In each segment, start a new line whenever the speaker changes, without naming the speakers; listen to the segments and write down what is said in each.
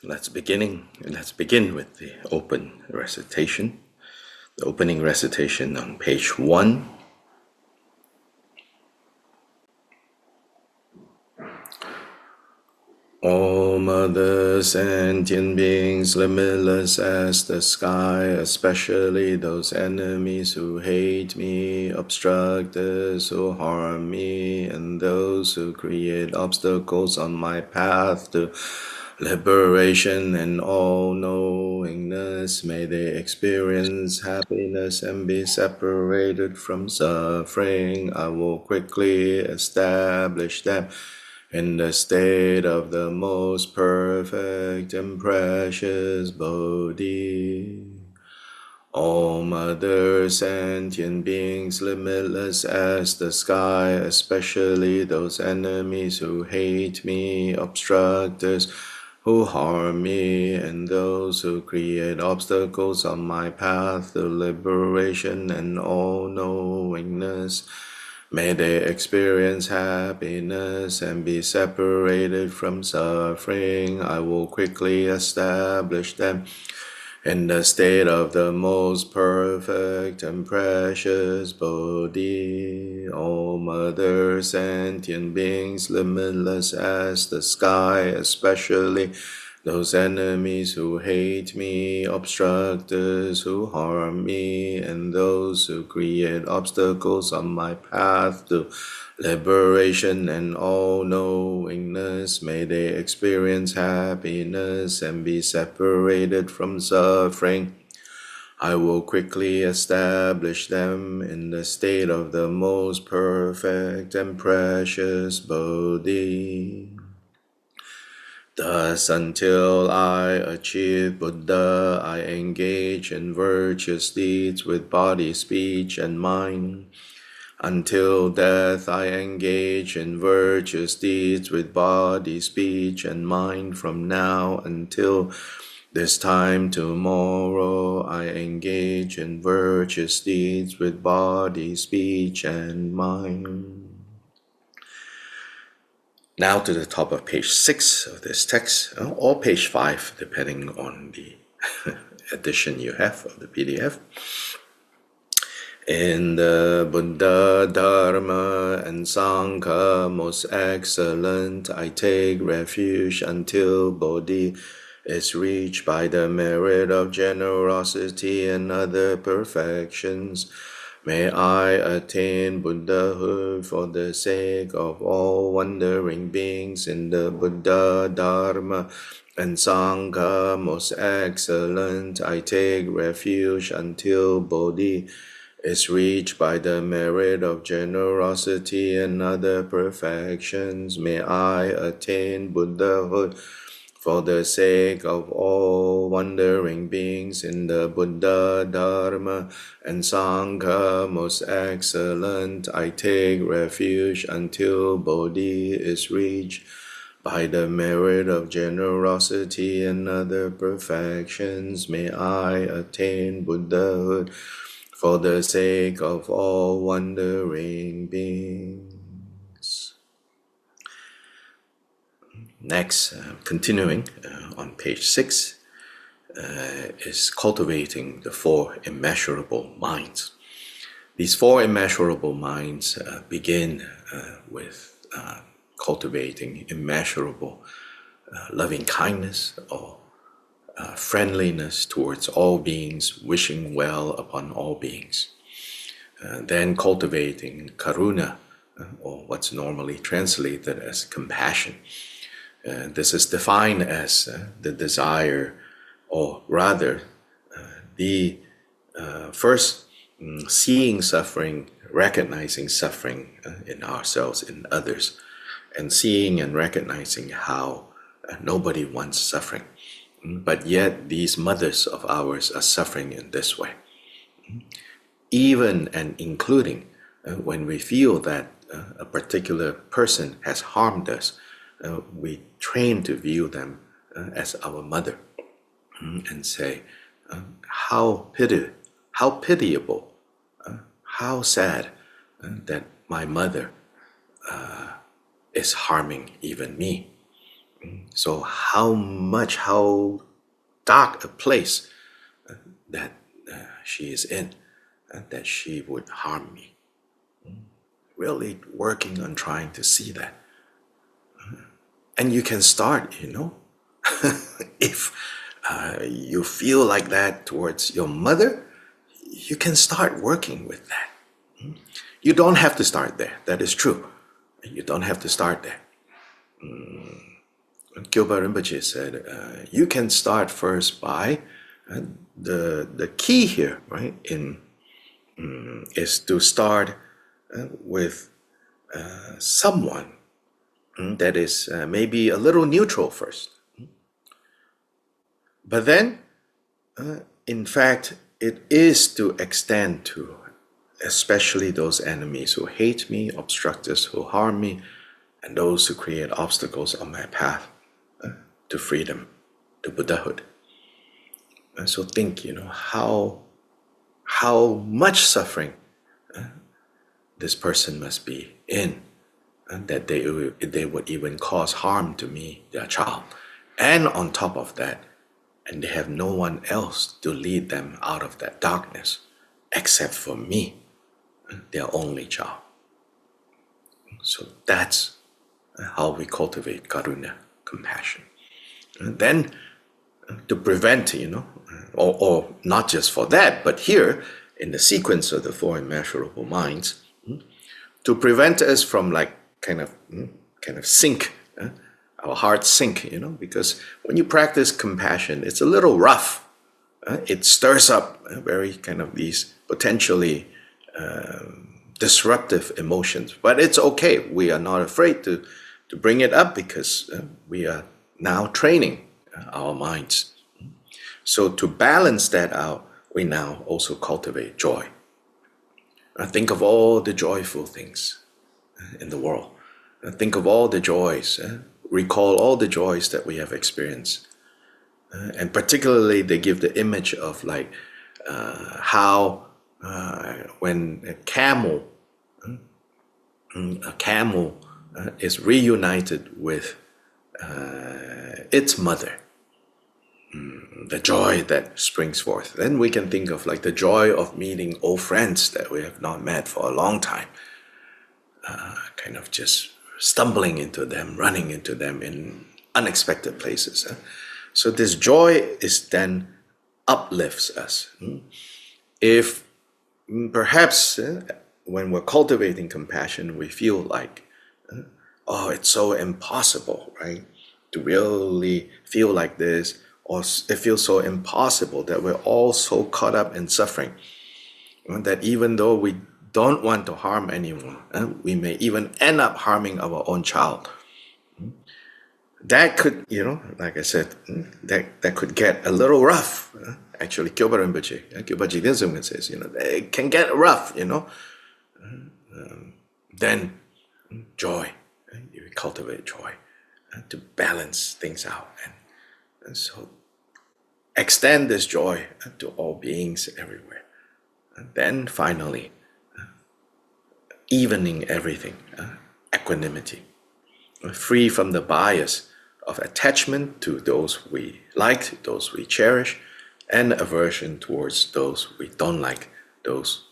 Let's begin with the open recitation. The opening recitation on page 1. All mother sentient beings, limitless as the sky, especially those enemies who hate me, obstructors who harm me, and those who create obstacles on my path to liberation and all-knowingness. May they experience happiness and be separated from suffering. I will quickly establish them in the state of the most perfect and precious Bodhi. All mother sentient beings, limitless as the sky, especially those enemies who hate me, obstructors who harm me, and those who create obstacles on my path to liberation and all-knowingness. May they experience happiness and be separated from suffering. I will quickly establish them in the state of the most perfect and precious Bodhi. All mother sentient beings, limitless as the sky, especially those enemies who hate me, obstructors who harm me, and those who create obstacles on my path to liberation and all-knowingness. May they experience happiness and be separated from suffering. I will quickly establish them in the state of the most perfect and precious Bodhi. Thus, until I achieve Buddha, I engage in virtuous deeds with body, speech, and mind. Until death, I engage in virtuous deeds with body, speech, and mind. From now until this time tomorrow, I engage in virtuous deeds with body, speech, and mind. Now to the top of page 6 of this text, or page 5, depending on the edition you have of the PDF. In the Buddha, Dharma, and Sangha, most excellent, I take refuge until Bodhi is reached by the merit of generosity and other perfections. May I attain Buddhahood for the sake of all wandering beings in the Buddha, Dharma, and Sangha, most excellent. I take refuge until Bodhi is reached by the merit of generosity and other perfections. May I attain Buddhahood for the sake of all wandering beings in the Buddha, Dharma, and Sangha, most excellent. I take refuge until Bodhi is reached by the merit of generosity and other perfections. May I attain Buddhahood for the sake of all wandering beings. Next, continuing on page 6, is cultivating the 4 immeasurable minds. These 4 immeasurable minds begin with cultivating immeasurable loving kindness or friendliness towards all beings, wishing well upon all beings. Then cultivating karuna, or what's normally translated as compassion. This is defined as the desire, or rather, the first seeing suffering, recognizing suffering in ourselves, in others, and seeing and recognizing how nobody wants suffering. But yet these mothers of ours are suffering in this way. Even and including when we feel that a particular person has harmed us, we train to view them as our mother and say, how pitiable, how sad that my mother is harming even me. So how dark a place that she is in, that she would harm me. Really working on trying to see that. And you can start, if you feel like that towards your mother, you can start working with that. You don't have to start there. That is true. You don't have to start there. Gilbert Rinpoche said, you can start first by the key here, right? Is to start with someone that is maybe a little neutral first. But then, in fact, it is to extend to especially those enemies who hate me, obstructors who harm me, and those who create obstacles on my path to freedom, to Buddhahood. And so think, how much suffering this person must be in, and that they would even cause harm to me, their child. And on top of that, and they have no one else to lead them out of that darkness except for me, their only child. So that's how we cultivate karuna, compassion. And then to prevent, or not just for that, but here in the sequence of the four immeasurable minds, to prevent us from kind of sink, our hearts sink, because when you practice compassion, it's a little rough. It stirs up very kind of these potentially disruptive emotions, but it's okay. We are not afraid to bring it up because we are now training our minds. So to balance that out, we now also cultivate joy. Think of all the joyful things in the world. Think of all the joys. Recall all the joys that we have experienced. And particularly they give the image of how when a camel is reunited with its mother, the joy that springs forth. Then we can think of the joy of meeting old friends that we have not met for a long time, kind of just stumbling into them, running into them in unexpected places. So this joy is then uplifts us. If perhaps when we're cultivating compassion, we feel it's so impossible, right? To really feel like this, or it feels so impossible that we're all so caught up in suffering, that even though we don't want to harm anyone, we may even end up harming our own child. That could, like I said, that could get a little rough. Actually, Gilbert Rinpoche Dizum says, it can get rough, Then joy, you cultivate joy to balance things out. And so extend this joy to all beings everywhere. And then finally, evening everything, equanimity, free from the bias of attachment to those we like, those we cherish, and aversion towards those we don't like, those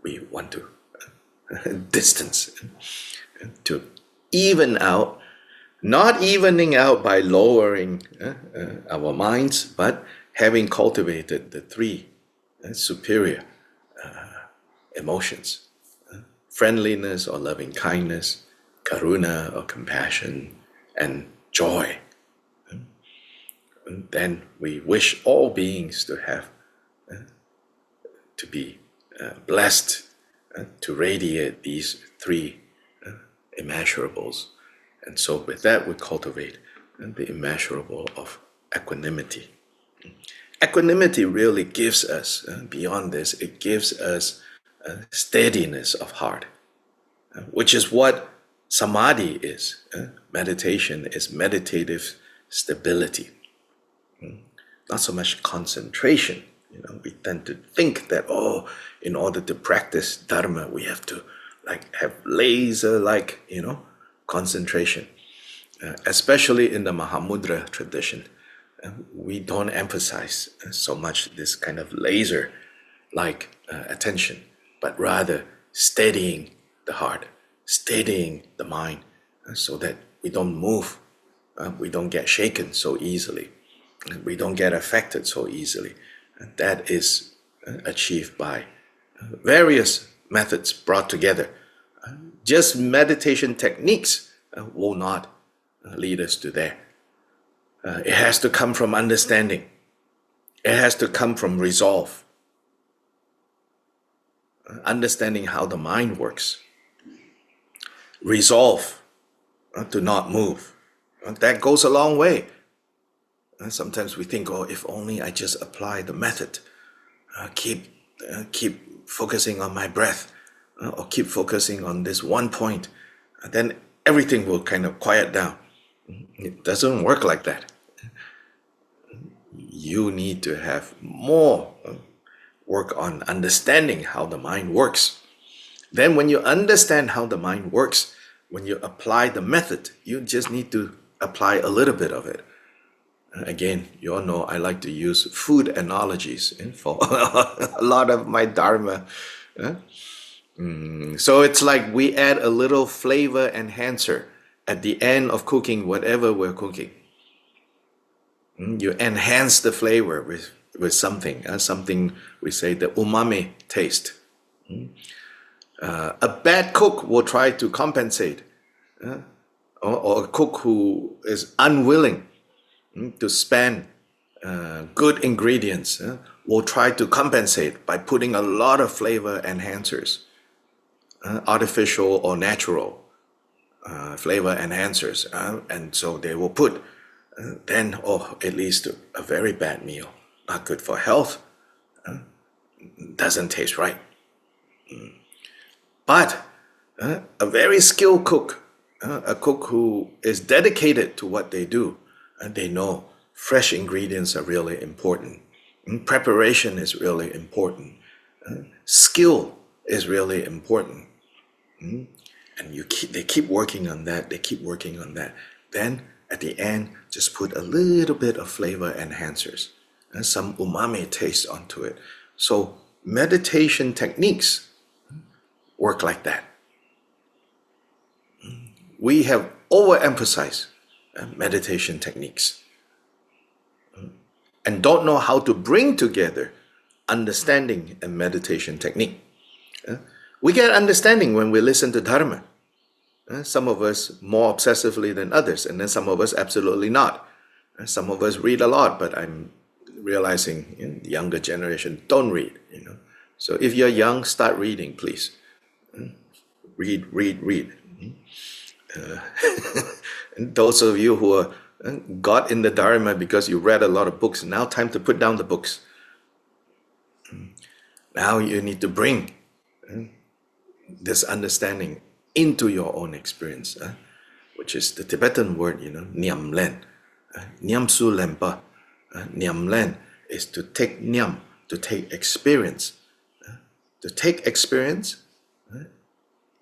we want to distance. To even out, not evening out by lowering our minds, but having cultivated the three superior emotions, friendliness or loving kindness, karuna or compassion, and joy. And then we wish all beings to have, to be blessed, to radiate these three immeasurables. And so with that we cultivate the immeasurable of equanimity. Equanimity really gives us, beyond this, it gives us steadiness of heart, which is what samadhi is. Meditation is meditative stability, not so much concentration. We tend to think that, in order to practice dharma, we have to have laser concentration. especially in the Mahamudra tradition. We don't emphasize so much this kind of laser like attention, but rather steadying the heart, steadying the mind, so that we don't move, we don't get shaken so easily, we don't get affected so easily. And that is achieved by various methods brought together. Just meditation techniques will not lead us to there. It has to come from understanding. It has to come from resolve, understanding how the mind works. Resolve to not move. That goes a long way. Sometimes we think, oh, if only I just apply the method, keep focusing on my breath, or keep focusing on this one point, then everything will kind of quiet down. It doesn't work like that. You need to have more work on understanding how the mind works. Then when you understand how the mind works, when you apply the method, you just need to apply a little bit of it. Again, you all know I like to use food analogies for a lot of my Dharma. So it's like we add a little flavor enhancer at the end of cooking whatever we're cooking. You enhance the flavor with something, something we say the umami taste. A bad cook will try to compensate, or a cook who is unwilling to spend good ingredients will try to compensate by putting a lot of flavor enhancers, artificial or natural flavor enhancers, and so they will put then, it leads to a very bad meal, not good for health, doesn't taste right. But a very skilled cook, a cook who is dedicated to what they do, and they know fresh ingredients are really important. Preparation is really important. Skill is really important. And they keep working on that, they keep working on that. Then at the end, just put a little bit of flavor enhancers and some umami taste onto it. So meditation techniques work like that. We have overemphasized meditation techniques and don't know how to bring together understanding and meditation technique. We get understanding when we listen to Dharma. Some of us more obsessively than others, and then some of us absolutely not. Some of us read a lot, but I'm realizing the younger generation don't read. So if you're young, start reading, please. Read. And those of you who are got in the Dharma because you read a lot of books, now time to put down the books. Now you need to bring this understanding into your own experience, which is the Tibetan word, Nyam Len. Nyam Su Lempa. Nyam Len is to take nyam, to take experience. To take experience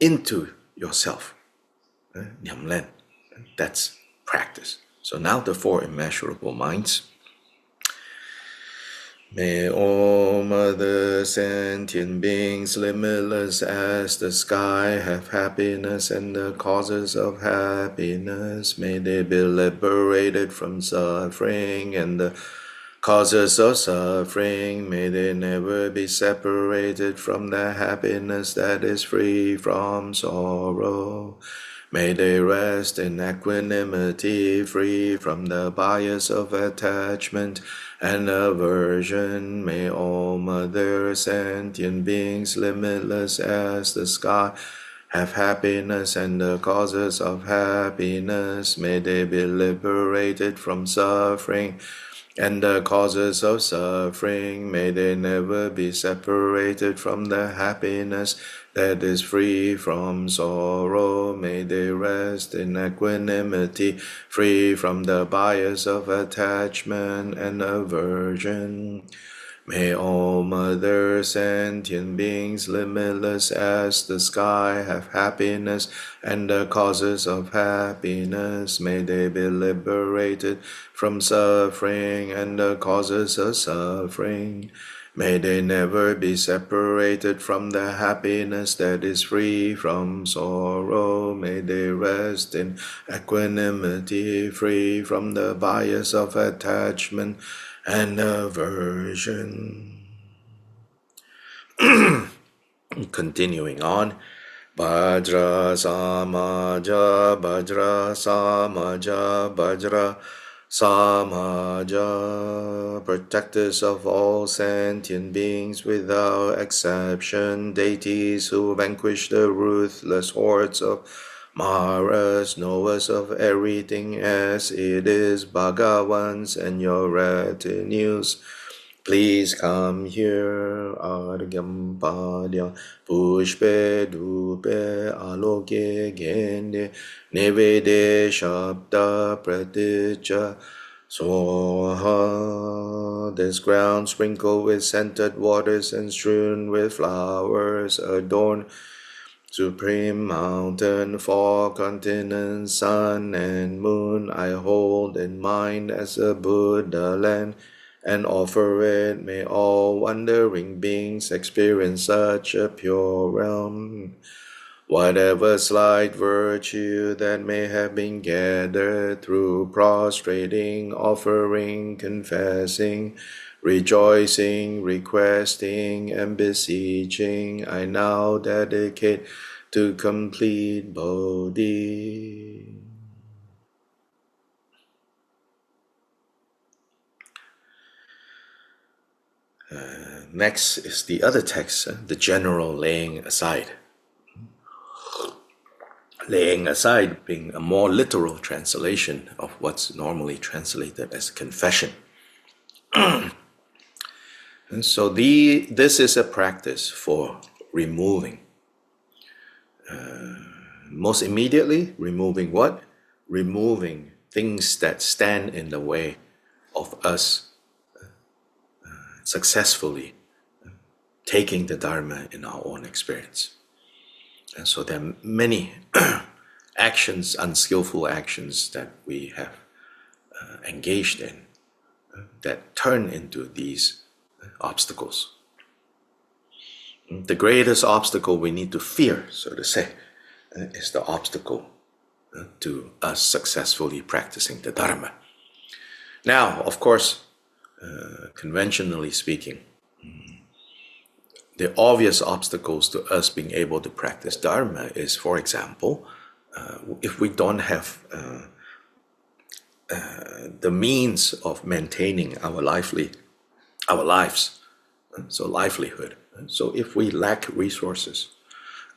into yourself. Nyam Len. That's practice. So now the four immeasurable minds. May all mother sentient beings, limitless as the sky, have happiness and the causes of happiness. May they be liberated from suffering and the causes of suffering. May they never be separated from the happiness that is free from sorrow. May they rest in equanimity, free from the bias of attachment and aversion. May all mother sentient beings, limitless as the sky, have happiness and the causes of happiness. May they be liberated from suffering and the causes of suffering. May they never be separated from the happiness that is free from sorrow. May they rest in equanimity, free from the bias of attachment and aversion. May all mother sentient beings, limitless as the sky, have happiness and the causes of happiness. May they be liberated from suffering and the causes of suffering. May they never be separated from the happiness that is free from sorrow. May they rest in equanimity, free from the bias of attachment and aversion. Continuing on. Bajra Samaja, Bajra Samaja, Bajra Samaja, protectors of all sentient beings without exception, deities who vanquish the ruthless hordes of Maras, knowers of everything as it is, Bhagawans and your retinues. Please come here, Argyam Padya, Pushpe Dupe Aloke Gende, Nevede Shabda Pratija, Soha. This ground sprinkled with scented waters and strewn with flowers, adorned Supreme mountain, four continents, sun and moon, I hold in mind as a Buddha land, and offer it. May all wandering beings experience such a pure realm. Whatever slight virtue that may have been gathered through prostrating, offering, confessing, rejoicing, requesting, and beseeching, I now dedicate to complete Bodhi. Next is the other text, the general laying aside. Laying aside being a more literal translation of what's normally translated as confession. And so this is a practice for removing. Most immediately, removing what? Removing things that stand in the way of us successfully taking the Dharma in our own experience. And so there are many actions, unskillful actions that we have engaged in that turn into these obstacles. The greatest obstacle we need to fear, so to say, is the obstacle to us successfully practicing the Dharma. Now, of course, conventionally speaking, the obvious obstacles to us being able to practice Dharma is, for example, if we don't have the means of maintaining our lives, so livelihood. So if we lack resources,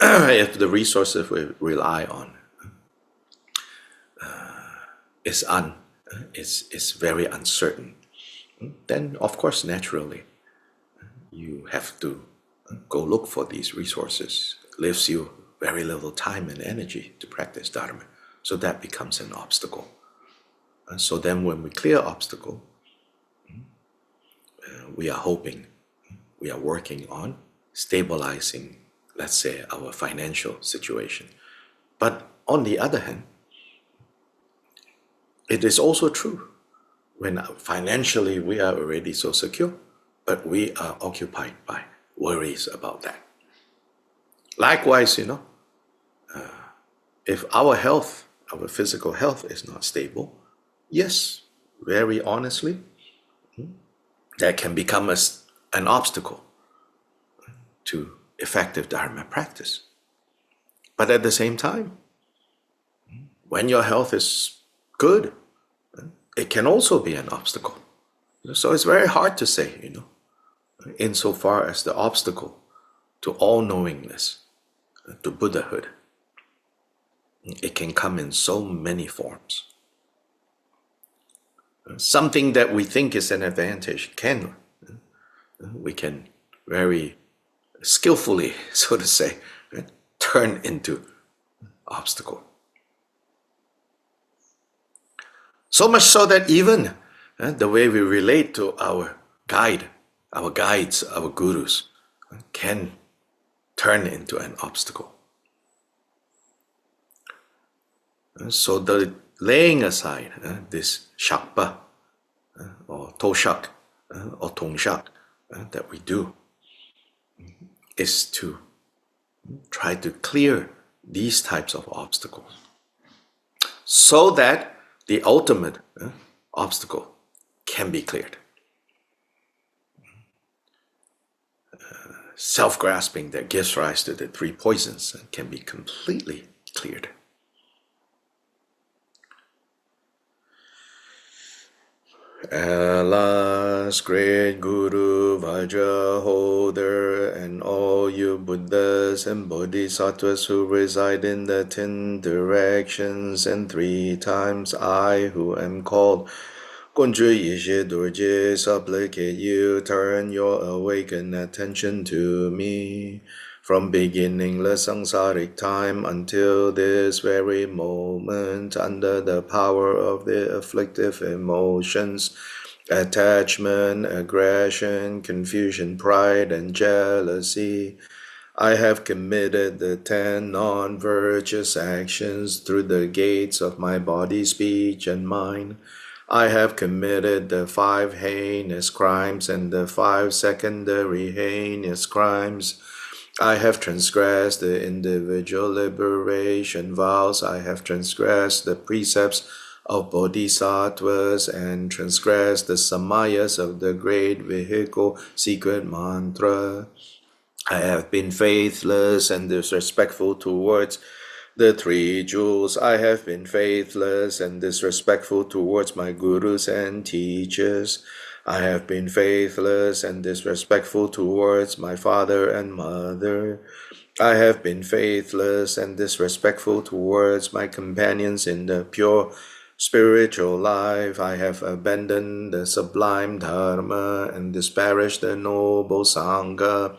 if the resources we rely on is very uncertain, then of course naturally you have to go look for these resources. It leaves you very little time and energy to practice Dharma. So that becomes an obstacle. So then when we clear obstacle, we are hoping, we are working on stabilizing, let's say, our financial situation. But on the other hand, it is also true when financially we are already so secure, but we are occupied by worries about that. Likewise, if our health, our physical health is not stable, yes, very honestly, that can become an obstacle to effective Dharma practice. But at the same time, when your health is good, it can also be an obstacle. So it's very hard to say, insofar as the obstacle to all-knowingness, to Buddhahood, it can come in so many forms. Something that we think is an advantage we can very skillfully, so to say, turn into obstacle. So much so that even the way we relate to our guide, our guides, our gurus, can turn into an obstacle. So the laying aside this shakpa or toshak or tongshak that we do is to try to clear these types of obstacles so that the ultimate obstacle can be cleared. Self-grasping that gives rise to the three poisons can be completely cleared. Alas, great Guru, Vajra holder, and all you Buddhas and Bodhisattvas who reside in the 10 directions, and 3 times I, who am called Kunju Yishe Dorje, supplicate you, turn your awakened attention to me. From beginningless samsaric time until this very moment, under the power of the afflictive emotions, attachment, aggression, confusion, pride, and jealousy, I have committed the 10 non-virtuous actions through the gates of my body, speech, and mind. I have committed the 5 heinous crimes and the 5 secondary heinous crimes. I have transgressed the individual liberation vows. I have transgressed the precepts of bodhisattvas and transgressed the samayas of the great vehicle secret mantra. I have been faithless and disrespectful towards the 3 jewels. I have been faithless and disrespectful towards my gurus and teachers. I have been faithless and disrespectful towards my father and mother. I have been faithless and disrespectful towards my companions in the pure spiritual life. I have abandoned the sublime dharma and disparaged the noble sangha.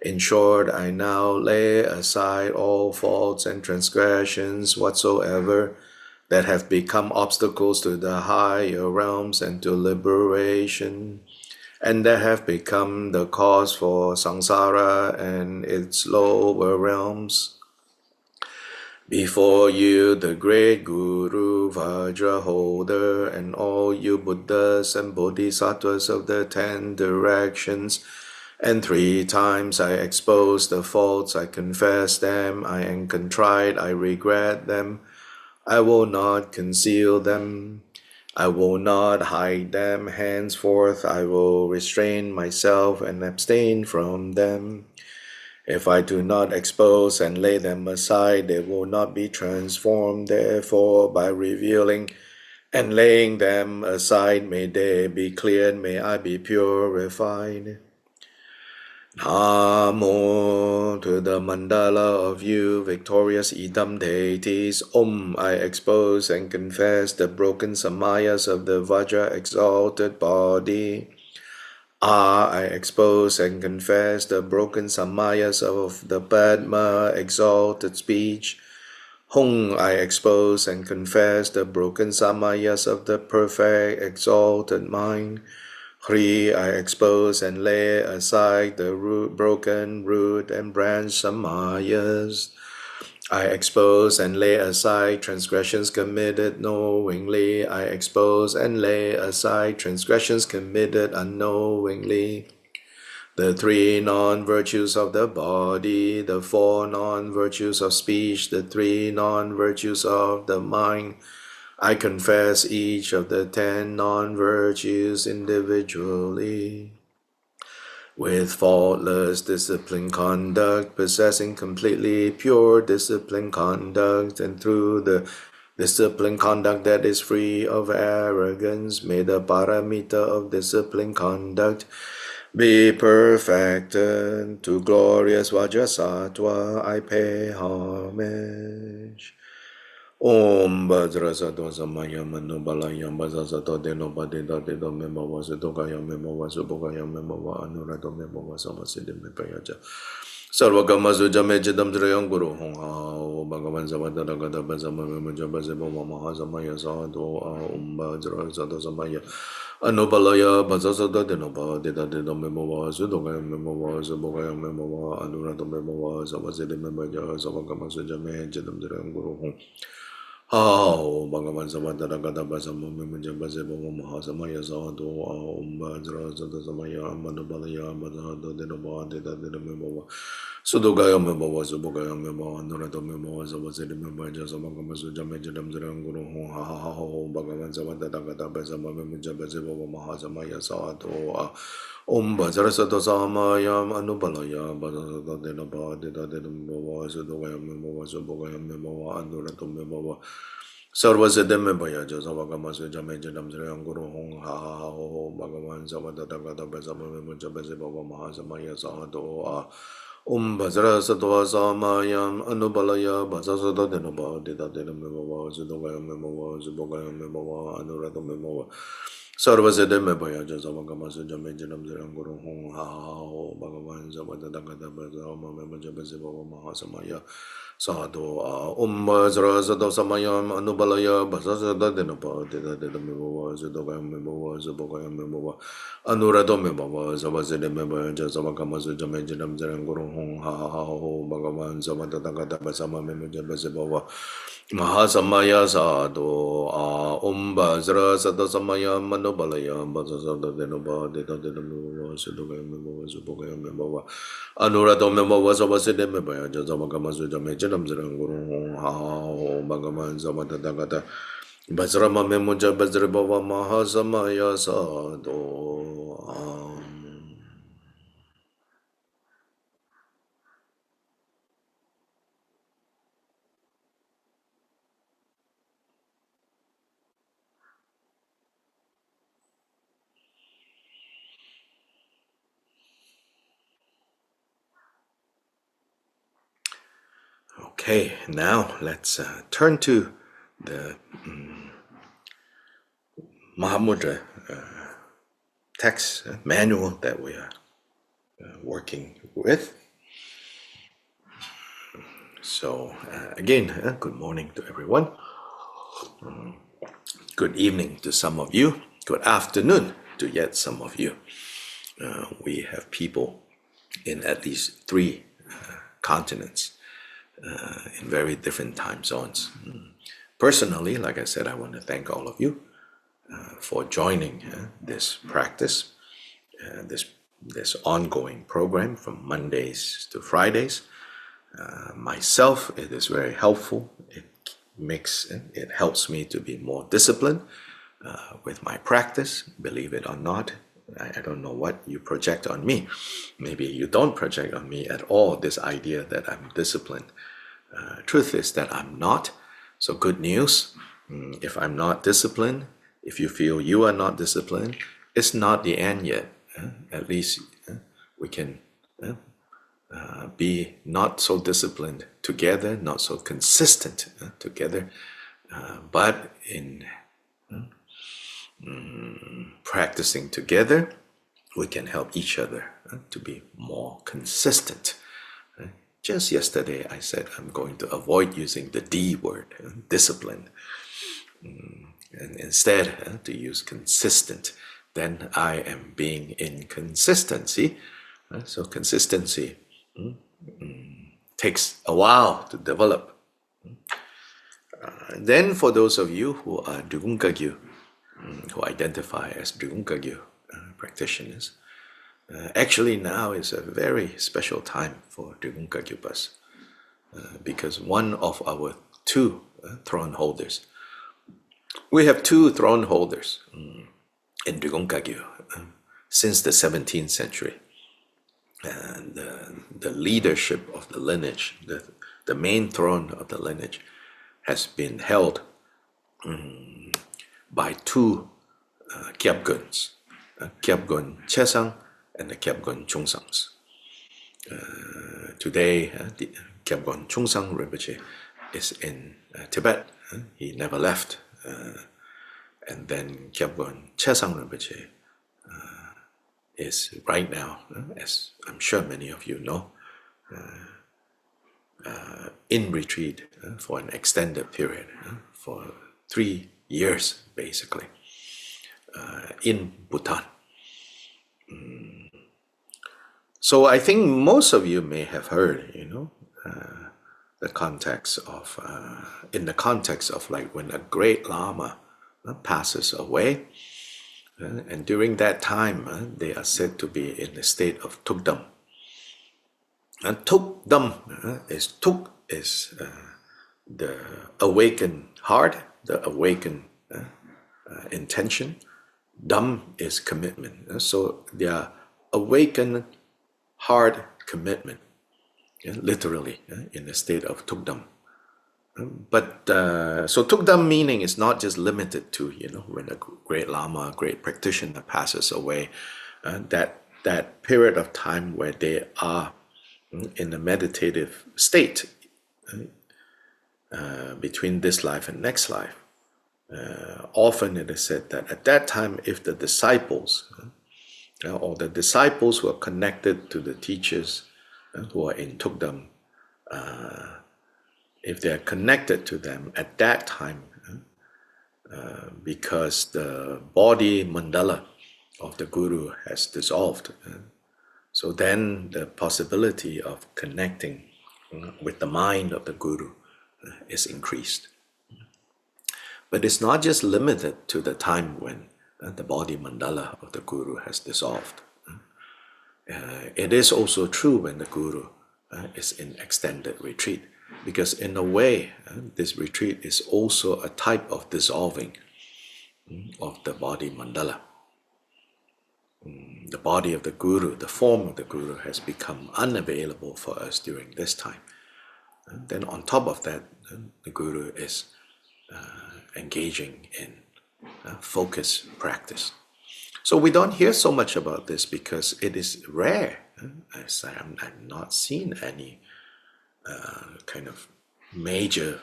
In short, I now lay aside all faults and transgressions whatsoever that have become obstacles to the higher realms and to liberation, and that have become the cause for samsara and its lower realms. Before you, the great Guru, Vajra holder, and all you Buddhas and Bodhisattvas of the 10 directions, and 3 times I expose the faults, I confess them, I am contrite, I regret them. I will not conceal them. I will not hide them. Henceforth I will restrain myself and abstain from them. If I do not expose and lay them aside, they will not be transformed. Therefore, by revealing and laying them aside, may they be cleared, may I be purified. Namo to the mandala of you, victorious Idam deities. Om, I expose and confess the broken samayas of the Vajra exalted body. Ah, I expose and confess the broken samayas of the Padma exalted speech. Hung, I expose and confess the broken samayas of the perfect exalted mind. Hri, I expose and lay aside the broken root and branch samayas. I expose and lay aside transgressions committed knowingly. I expose and lay aside transgressions committed unknowingly. The 3 non-virtues of the body, the 4 non-virtues of speech, the 3 non-virtues of the mind. I confess each of the 10 non-virtues individually. With faultless disciplined conduct, possessing completely pure disciplined conduct, and through the disciplined conduct that is free of arrogance, may the paramita of disciplined conduct be perfected. To glorious Vajrasattva I pay homage. Om Bhadra Sato Samaya Manu Balaya Baza Sato Deno Badida Dedo Memo was a Dogaya Memo was a Bogaya Memo Anurado Memo was a Masidim Payaja. Sarvakama Sujamejidam Drayam Guru Hong Bhagavan Zavadana Gada Bazama Mujabazebo Mahasamaya Sado Om Bhadra Sato Samaya Anubalaya Bazazada Denova, Dida Dida Memoa, Zudoga Memoa, Zaboga Memoa, Anurada Memoa, Zawazidi Memoja, Zawagama Sujame, Jedam Guru. How Bhagavan Samada Gada Basama Mimja Bazebo Mahasamaya Zado, Bajra Zada Samaya, Manubalaya, Bazada Denova, Dida Dida Memoa. Sudogaya Memoa, Zubogaya Memoa, Anurada Memoa, Zawazidi Memoja, Zawagama Sujame, Jedam Guru. How Bhagavan Samada Gada Basama Mimja Bazebo Mahasamaya Zado, Bajrasata Samayam Anubalaya, Bazada Denova, Dida Dida Memoa, Sudogaya Memoa, Zubogaya Memoa, Anurada Memoa. Sarvasiddhime Bhaya Jasavagama Sujame Jadam Sriyam Guru Hong Ha Ha Ha Ho Bhagavan Savadata Gata Besama Vimuja Besi Bhava Mahasamaya Sahado A Bhajra Sattva Samayam Anubalaya Bhajasada Denava Dida Dida Mimava Sudogaya Mimava Subogaya Mimava Anurata Mimava Sarvasiddhime Bhaya Jasavagama Sujame Jadam Sriyam Guru Hong Ha Ha Ha Ho Bhagavan Savadata Gata Besama Vimuja Besi Bhava Mahasamaya Sadhu Bajra Sada Samayam Anubalaya Basasada Denapa Dida Dida Mimova Zidogaya Mimova Zubogaya Mimova Anurado Mimova Zavazide Mimova Jazavakama Sujamejidam Zeranguru Hong Ha Ha Ha Ho Bhagavan Zavadagata Basama Mimja Basibova Mahasamaya Sadhu Bajra Sada Samayam Anubalaya Basasada Denapa Dida Dida Mimova Zidogaya Mimova Zubogaya Mimova Anurado Mimova Zavazide Mimova Jazavakama Sujamejidam Jidam Guru Hao Bhagavan Samadagata Bajrama Memuja Bajrabava Mahasamaya Sado. Okay, now let's turn to the Mahamudra text manual that we are working with. So, again, good morning to everyone. Good evening to some of you. Good afternoon to yet some of you. We have people in at least 3 continents in very different time zones. Personally, like I said, I want to thank all of you for joining this practice, this ongoing program from Mondays to Fridays. Myself, it is very helpful. It helps me to be more disciplined with my practice. Believe it or not, I don't know what you project on me. Maybe you don't project on me at all this idea that I'm disciplined. Truth is that I'm not. So good news. If I'm not disciplined, if you feel you are not disciplined, it's not the end yet. At least we can be not so disciplined together, not so consistent together, but in practicing together, we can help each other to be more consistent. Just yesterday, I said I'm going to avoid using the D word, discipline, and instead to use consistent. Then I am being inconsistency. So consistency takes a while to develop. Then for those of you who are Drigunkagyu, who identify as Drigunkagyu practitioners, actually now is a very special time for Drigunkagyu-pas because one of our 2 throne holders, we have 2 throne holders in Drigunkagyu since the 17th century. And the leadership of the lineage, the main throne of the lineage, has been held by 2 Kyabguns, Kyabgun Chesang and the Kyabgun Chungsangs. Today, the Kyabgun Chungsang Rinpoche is in Tibet. He never left. And then Kyabgun Chesang Rinpoche is right now, as I'm sure many of you know, in retreat for an extended period, for 3 years basically. in Bhutan. So I think most of you may have heard, the context of, in the context of like when a great Lama passes away, and during that time, they are said to be in the state of Tukdam. And Tukdam Tuk is the awakened heart, the awakened intention. Dam is commitment. So they are awakened heart commitment, literally, in the state of Tukdam. But so Tukdam meaning is not just limited to when a great Lama, great practitioner passes away, that period of time where they are in a meditative state between this life and next life. Often it is said that at that time, if the disciples or the disciples who are connected to the teachers who are in Tukdam, if they are connected to them at that time, because the body mandala of the Guru has dissolved, so then the possibility of connecting with the mind of the Guru is increased. But it's not just limited to the time when the body mandala of the Guru has dissolved. It is also true when the Guru is in extended retreat, because in a way, this retreat is also a type of dissolving of the body mandala. The body of the Guru, the form of the Guru has become unavailable for us during this time. And then on top of that, the Guru is engaging in focus practice. So we don't hear so much about this because it is rare. I've not seen any kind of major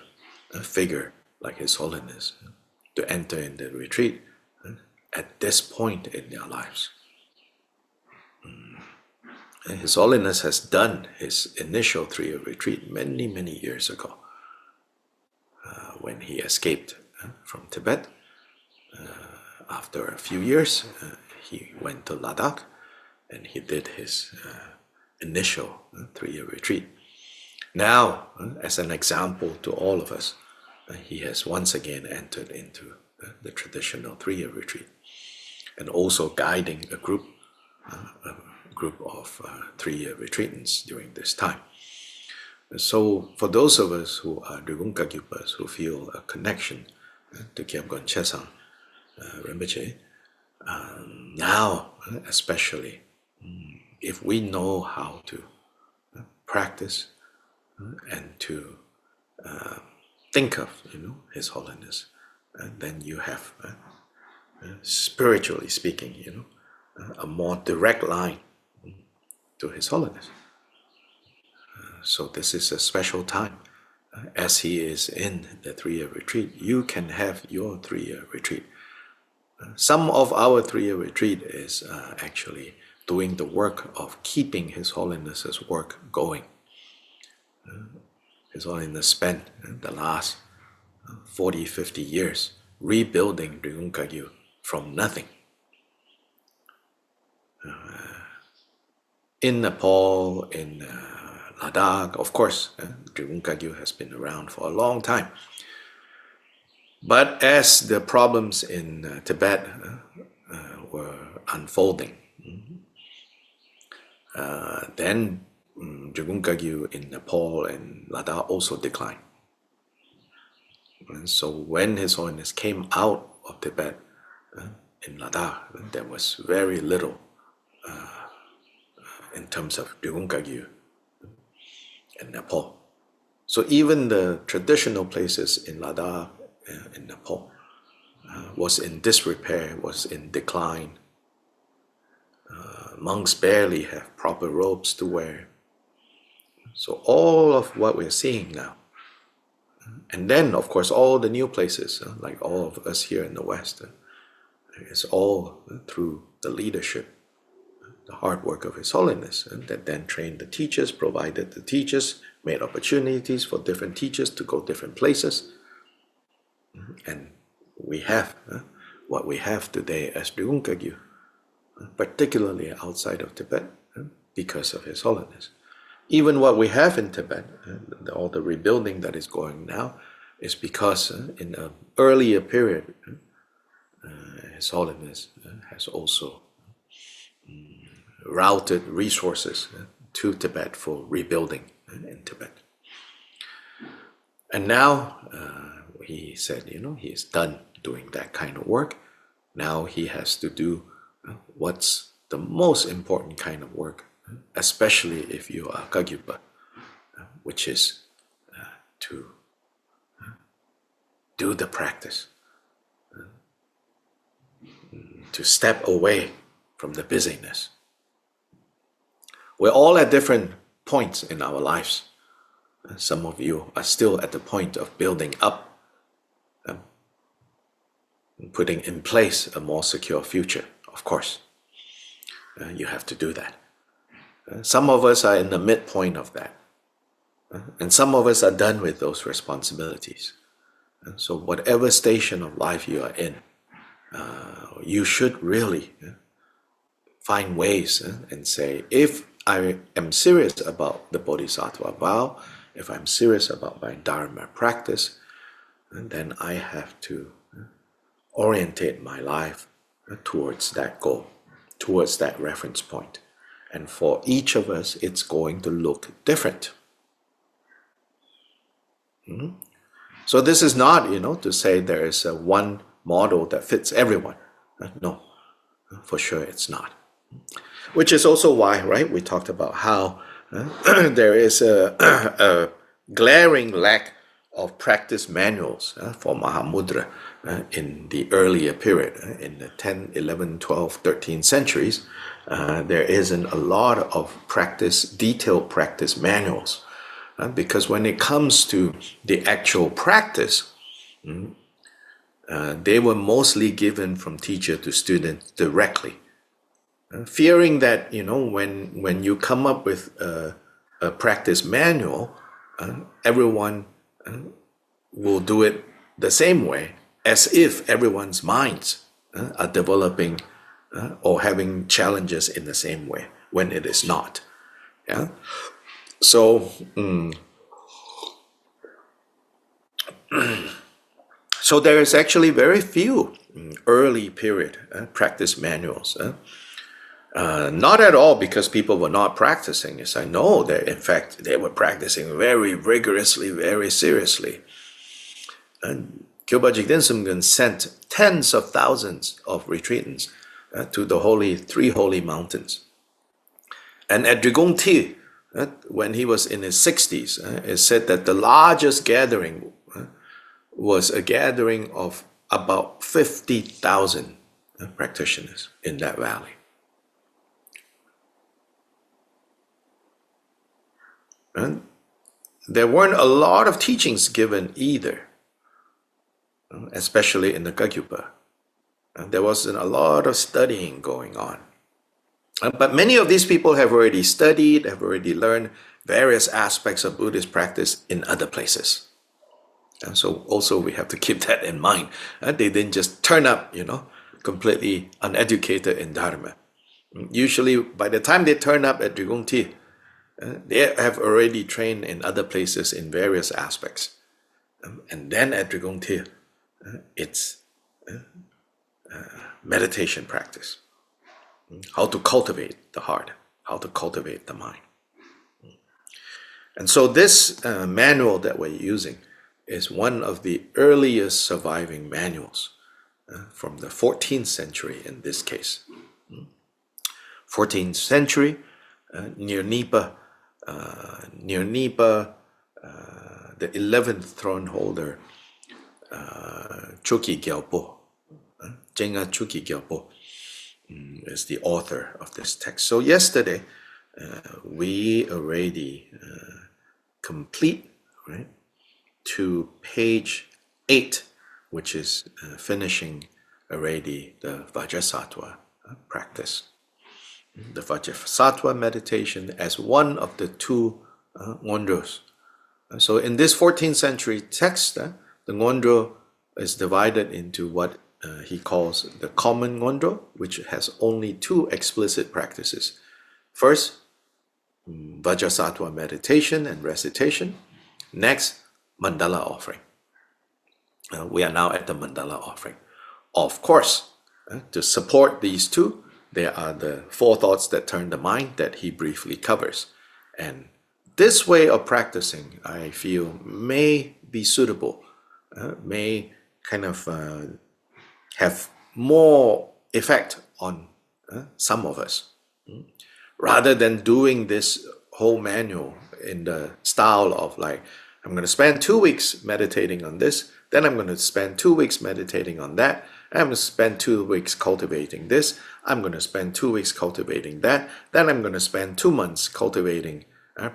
figure like His Holiness to enter in the retreat at this point in their lives. And His Holiness has done his initial 3-year retreat many, many years ago when he escaped from Tibet. After a few years, he went to Ladakh and he did his initial 3-year retreat. Now, as an example to all of us, he has once again entered into the traditional 3-year retreat and also guiding a group of 3-year retreatants during this time. So for those of us who are Drivunka Gyupas who feel a connection to Kyabgon Chesang Rinpoche, now especially, if we know how to practice and to think of His Holiness, then you have, spiritually speaking, a more direct line to His Holiness. So this is a special time. As he is in the 3-year retreat, you can have your 3-year retreat. Some of our 3-year retreat is actually doing the work of keeping His Holiness's work going. His Holiness spent the last 40, 50 years rebuilding Drivunka Gyu from nothing. In Nepal, in Ladakh, of course, Drivunka Gyu has been around for a long time. But as the problems in Tibet were unfolding, then Drivunka Gyu in Nepal and Ladakh also declined. And so when His Holiness came out of Tibet in Ladakh, there was very little in terms of Drivunka Gyu in Nepal. So even the traditional places in Ladakh, in Nepal, was in disrepair, was in decline. Monks barely have proper robes to wear. So all of what we're seeing now, and then of course all the new places, like all of us here in the West, it's all through the leadership, the hard work of His Holiness, and that then trained the teachers, provided the teachers, made opportunities for different teachers to go different places. And we have what we have today as Drigung Kagyu, particularly outside of Tibet, because of His Holiness. Even what we have in Tibet, all the rebuilding that is going now, is because in an earlier period, His Holiness has also routed resources to Tibet for rebuilding in Tibet. And now he said, he is done doing that kind of work. Now he has to do what's the most important kind of work, especially if you are Kagyupa, which is to do the practice, to step away from the busyness. We're all at different points in our lives. Some of you are still at the point of building up, putting in place a more secure future, of course. You have to do that. Some of us are in the midpoint of that. And some of us are done with those responsibilities. So whatever station of life you are in, you should really find ways and say, if I am serious about the Bodhisattva vow, if I'm serious about my Dharma practice, then I have to orientate my life towards that goal, towards that reference point. And for each of us, it's going to look different. So this is not, to say there is a one model that fits everyone. No, for sure it's not. Which is also why, right, we talked about how there is a glaring lack of practice manuals for Mahamudra in the earlier period. In the 10, 11, 12, 13th centuries, there isn't a lot of detailed practice manuals. Because when it comes to the actual practice, they were mostly given from teacher to student directly. Fearing that, when you come up with a practice manual, everyone will do it the same way, as if everyone's minds are developing or having challenges in the same way, when it is not. Yeah. So, so there is actually very few early period practice manuals. Not at all because people were not practicing. Yes, I know that in fact they were practicing very rigorously, very seriously. And Kyoba Jigden Sumgun sent tens of thousands of retreatants to the three holy mountains. And at Drigong Ti, when he was in his 60s, it said that the largest gathering was a gathering of about 50,000 practitioners in that valley. And there weren't a lot of teachings given either, especially in the Kagyupa. There wasn't a lot of studying going on. But many of these people have already studied, have already learned various aspects of Buddhist practice in other places. And so also we have to keep that in mind. They didn't just turn up, completely uneducated in Dharma. Usually by the time they turn up at Drigong Ti, they have already trained in other places in various aspects. And then at Drigong Ti, it's meditation practice. How to cultivate the heart, how to cultivate the mind. And so this manual that we're using is one of the earliest surviving manuals from the 14th century in this case. 14th century, near Nipa, the 11th throne holder, Choki Gyalpo, Jenga Choki Gyalpo, is the author of this text. So yesterday, we already complete, right, to page 8, which is finishing already the Vajrasattva practice. The Vajrasattva meditation as one of the two ngondros. So in this 14th century text, the ngondro is divided into what he calls the common Ngondro, which has only 2 explicit practices. First, Vajrasattva meditation and recitation. Next, mandala offering. We are now at the mandala offering. Of course, to support these 2, there are the 4 thoughts that turn the mind that he briefly covers. And this way of practicing, I feel, may be suitable, may kind of have more effect on some of us, rather than doing this whole manual in the style of like, I'm going to spend 2 weeks meditating on this, then I'm going to spend 2 weeks meditating on that, I'm going to spend 2 weeks cultivating this, I'm going to spend 2 weeks cultivating that, then I'm going to spend 2 months cultivating,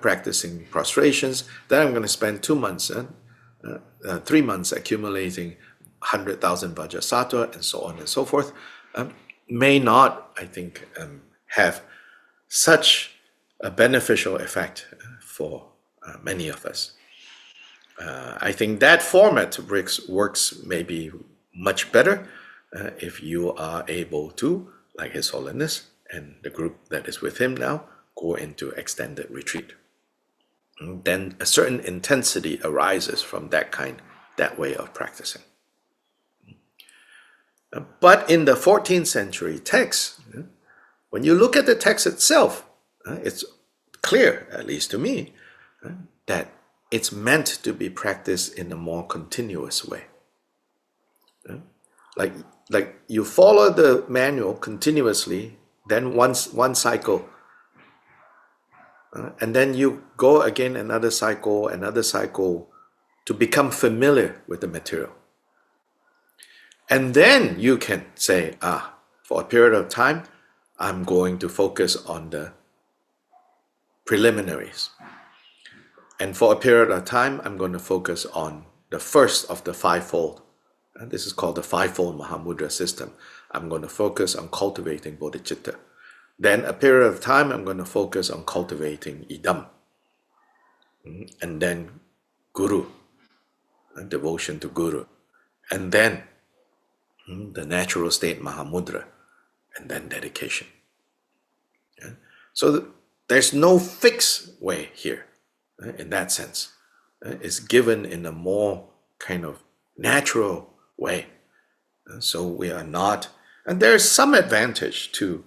practicing prostrations, then I'm going to spend 2 months, 3 months accumulating 100,000 Vajrasattva, and so on and so forth, may not, I think, have such a beneficial effect for many of us. I think that format works maybe much better if you are able to, like His Holiness and the group that is with him now, go into extended retreat. Then a certain intensity arises from that way of practicing. But in the 14th century text, when you look at the text itself, it's clear, at least to me, that it's meant to be practiced in a more continuous way. Like you follow the manual continuously, then one cycle, and then you go again another cycle to become familiar with the material. And then you can say, for a period of time, I'm going to focus on the preliminaries. And for a period of time, I'm going to focus on the first of the Fivefold. And this is called the Fivefold Mahamudra system. I'm going to focus on cultivating bodhicitta. Then a period of time, I'm going to focus on cultivating idam. And then guru, devotion to guru. And then the natural state Mahamudra, and then dedication. So there's no fixed way here, in that sense. It's given in a more kind of natural way. So we are not, and there's some advantage to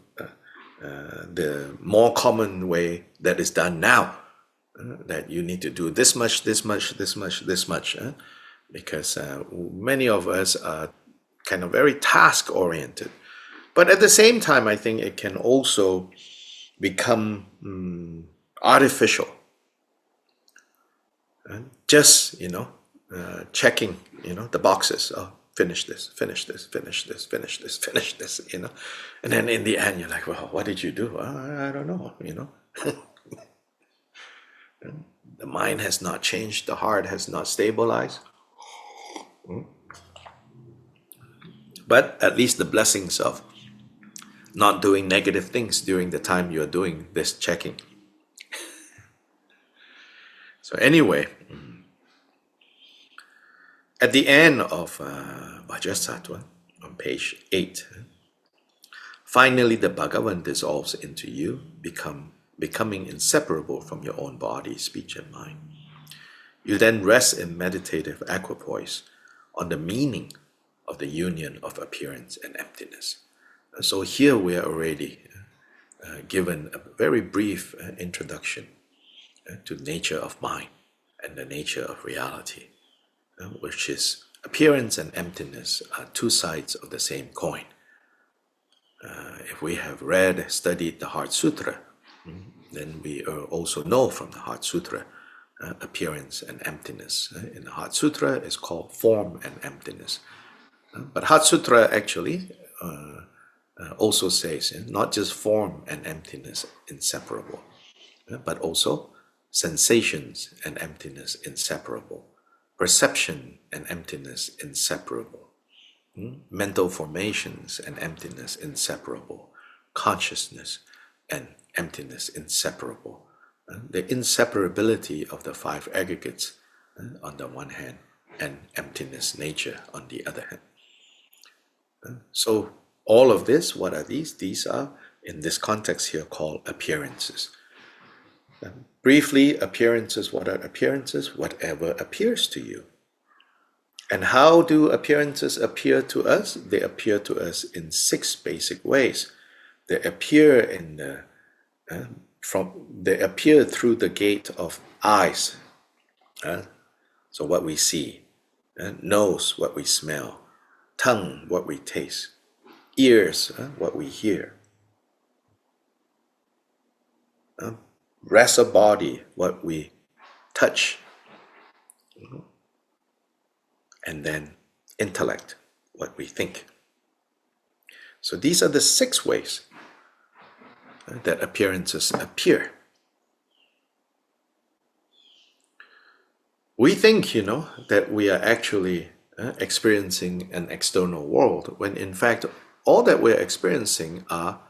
the more common way that is done now, that you need to do this much, because many of us are kind of very task-oriented. But at the same time, I think it can also become artificial. Just, checking, the boxes. Oh, finish this, And then in the end, you're like, well, what did you do? I don't know, The mind has not changed. The heart has not stabilized. But at least the blessings of not doing negative things during the time you're doing this checking. So anyway, at the end of Vajrasattva, on page 8, finally the Bhagavan dissolves into you, becoming inseparable from your own body, speech, and mind. You then rest in meditative equipoise on the meaning of the union of appearance and emptiness. So here we are already given a very brief introduction to nature of mind and the nature of reality, which is appearance and emptiness are 2 sides of the same coin. If we have studied the Heart Sutra, then we also know from the Heart Sutra appearance and emptiness. In the Heart Sutra, it's called form and emptiness. But Heart Sutra actually also says not just form and emptiness inseparable, but also sensations and emptiness inseparable, perception and emptiness inseparable, mental formations and emptiness inseparable, consciousness and emptiness inseparable. The inseparability of the 5 aggregates on the one hand, and emptiness nature on the other hand. So all of this, what are these? These are, in this context here, called appearances. Briefly, appearances, what are appearances? Whatever appears to you. And how do appearances appear to us? They appear to us in 6 basic ways. They appear in the they appear through the gate of eyes. So what we see, nose, what we smell, tongue, what we taste, ears, what we hear, rest of body, what we touch, and then intellect, what we think. So these are the 6 ways that appearances appear. We think, that we are actually experiencing an external world, when in fact all that we're experiencing are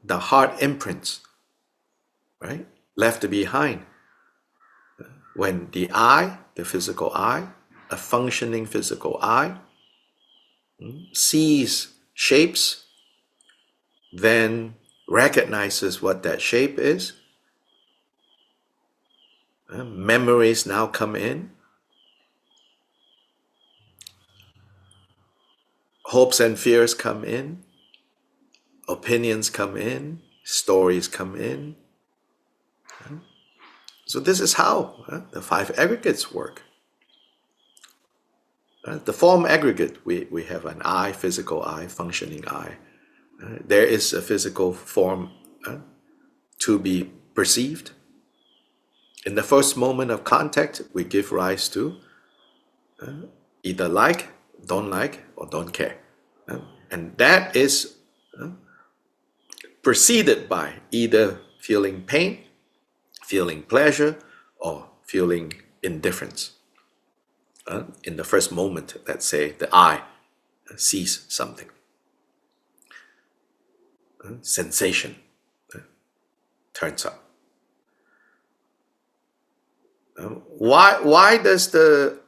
the heart imprints, right, left behind when the eye, the physical eye, a functioning physical eye, sees shapes, then recognizes what that shape is. Memories now come in. Hopes and fears come in. Opinions come in. Stories come in. So this is how the 5 aggregates work. The form aggregate, we have an eye, physical eye, functioning eye. There is a physical form to be perceived. In the first moment of contact, we give rise to either like, don't like, or don't care. And that is preceded by either feeling pain, feeling pleasure, or feeling indifference. In the first moment, let's say the eye sees something. Sensation turns up. Why does the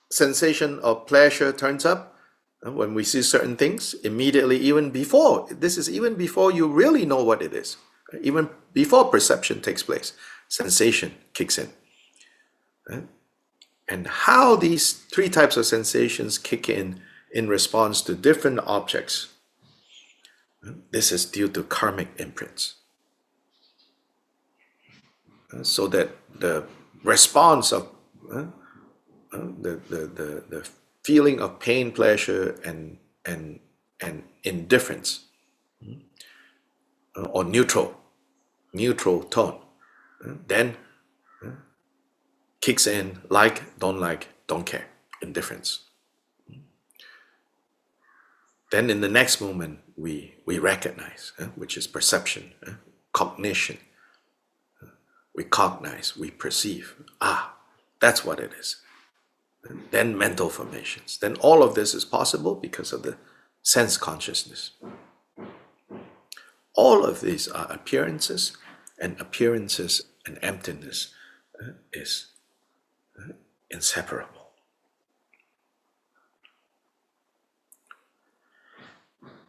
sensation of pleasure turns up? When we see certain things, immediately, even before you really know what it is, even before perception takes place, sensation kicks in. And how these 3 types of sensations kick in response to different objects, this is due to karmic imprints. So that the response of the feeling of pain, pleasure, and indifference, or neutral tone, then kicks in like, don't care, indifference. Then in the next moment, we recognize, which is perception, cognition. We cognize, we perceive. That's what it is. And then mental formations. Then all of this is possible because of the sense consciousness. All of these are appearances, and emptiness is inseparable.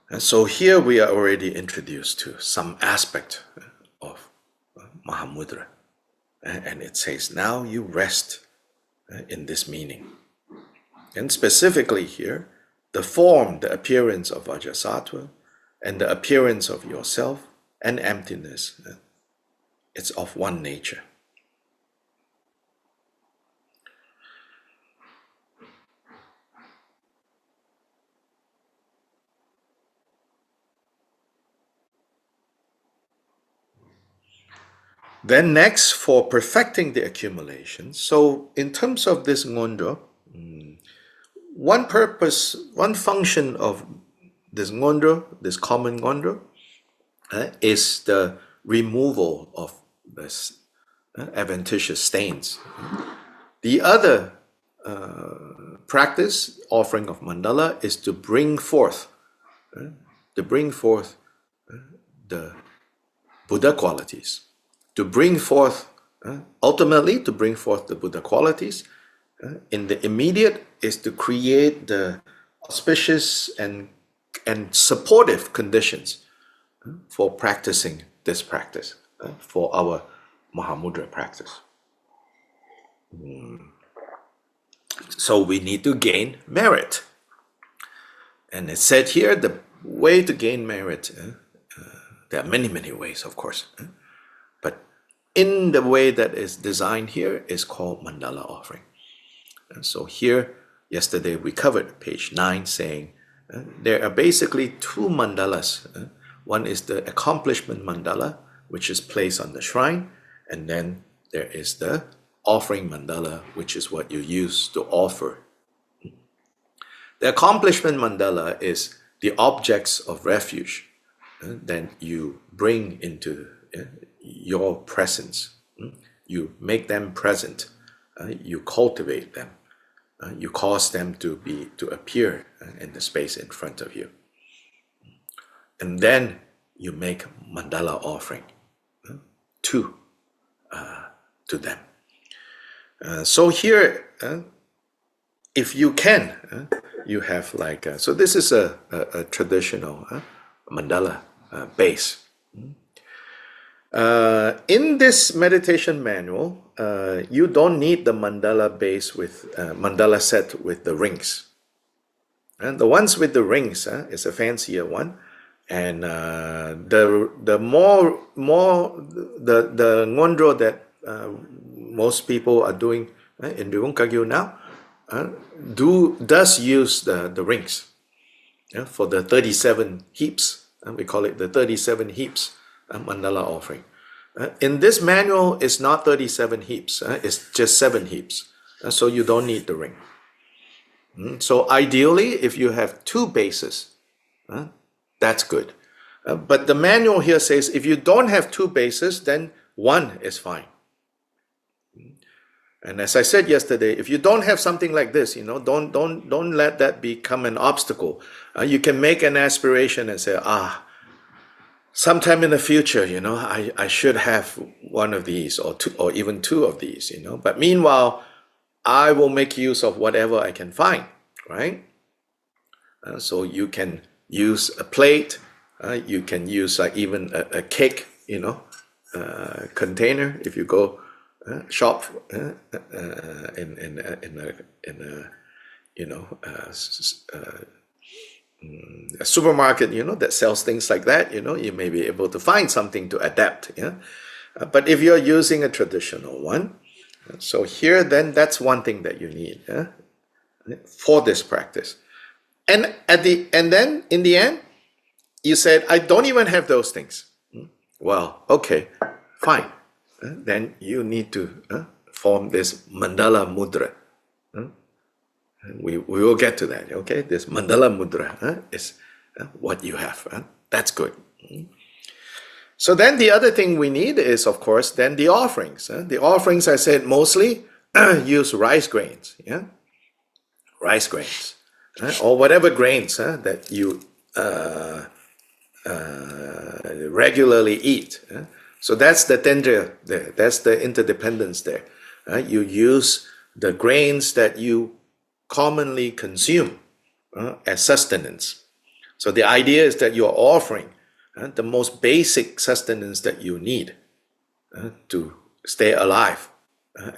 And so here we are already introduced to some aspect of Mahamudra. And it says, now you rest in this meaning. And specifically here, the form, the appearance of Vajrasattva, and the appearance of yourself and emptiness, it's of one nature. Then next, for perfecting the accumulation, so in terms of this ngondro, one purpose, one function of this ngondro, this common ngondro, is the removal of this adventitious stains. The other practice, offering of mandala, is to bring forth the Buddha qualities. To bring forth, ultimately, to bring forth the Buddha qualities, in the immediate is to create the auspicious and and supportive conditions for practicing this practice, for our Mahamudra practice. So we need to gain merit. And it's said here, the way to gain merit, there are many, many ways, of course. But in the way that is designed here is called mandala offering. So here, yesterday we covered page 9 saying there are basically two mandalas. One is the accomplishment mandala, which is placed on the shrine, and then there is the offering mandala, which is what you use to offer. The accomplishment mandala is the objects of refuge that you bring into your presence. You make them present. You cultivate them. You cause them to appear in the space in front of you. And then you make mandala offering to them. So here, if you can, you have like, so this is a traditional mandala base. In this meditation manual, you don't need the mandala base with mandala set with the rings. And the ones with the rings is a fancier one, and the more the ngondro that most people are doing in Ryung Kagyu now does use the rings for the 37 heaps. We call it the 37 heaps mandala offering. In this manual, it's not 37 heaps. It's just 7 heaps. So you don't need the ring. So ideally, if you have 2 bases, that's good. But the manual here says if you don't have 2 bases, then 1 is fine. And as I said yesterday, if you don't have something like this, don't let that become an obstacle. You can make an aspiration and say, sometime in the future, I should have one of these or 2 or even 2 of these, But meanwhile, I will make use of whatever I can find, right? So you can use a plate, you can use even a cake, container. If you go shop in a supermarket, that sells things like that, you may be able to find something to adapt. But if you're using a traditional one, so here, then that's one thing that you need for this practice. And then in the end, you said, I don't even have those things. Well, okay, fine. Then you need to form this mandala mudra. We will get to that, okay? This mandala mudra is what you have. That's good. So then the other thing we need is, of course, then the offerings. The offerings, I said, mostly use rice grains, rice grains, or whatever grains that you regularly eat. So that's the tendra there. That's the interdependence there. You use the grains that you commonly consume as sustenance. So the idea is that you're offering the most basic sustenance that you need to stay alive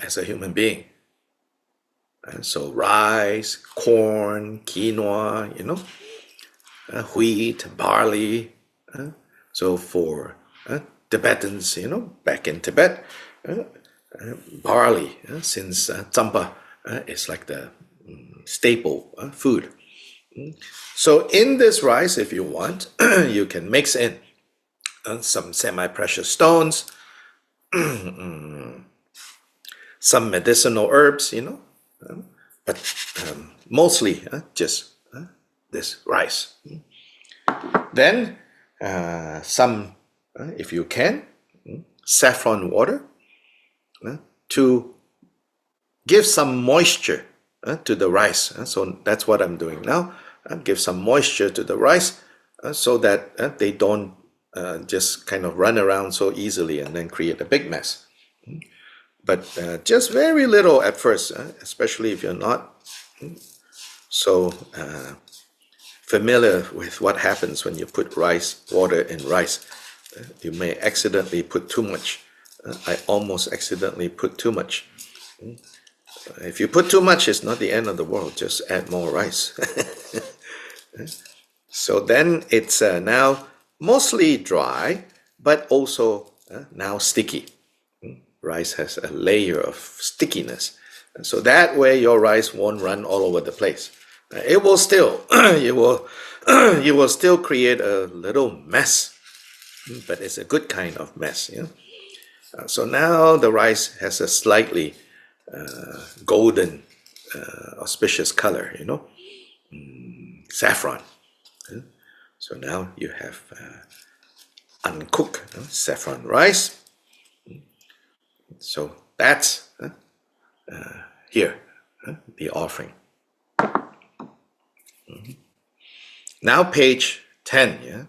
as a human being. So rice, corn, quinoa, wheat, barley. So for Tibetans, back in Tibet, barley, since tsampa is like the staple food. So in this rice, if you want, you can mix in some semi-precious stones, some medicinal herbs, but mostly just this rice. Then some, if you can, saffron water to give some moisture to the rice. So that's what I'm doing now. Give some moisture to the rice so that they don't just kind of run around so easily and then create a big mess. But just very little at first, especially if you're not so familiar with what happens when you put water in rice. You may accidentally put too much. I almost accidentally put too much. If you put too much, it's not the end of the world. Just add more rice. So then it's now mostly dry, but also now sticky. Rice has a layer of stickiness. So that way your rice won't run all over the place. It will still, you will still create a little mess, but it's a good kind of mess. Yeah? So now the rice has a slightly golden, auspicious color, saffron. So now you have uncooked saffron rice. So that's here, the offering. Now page 10, yeah?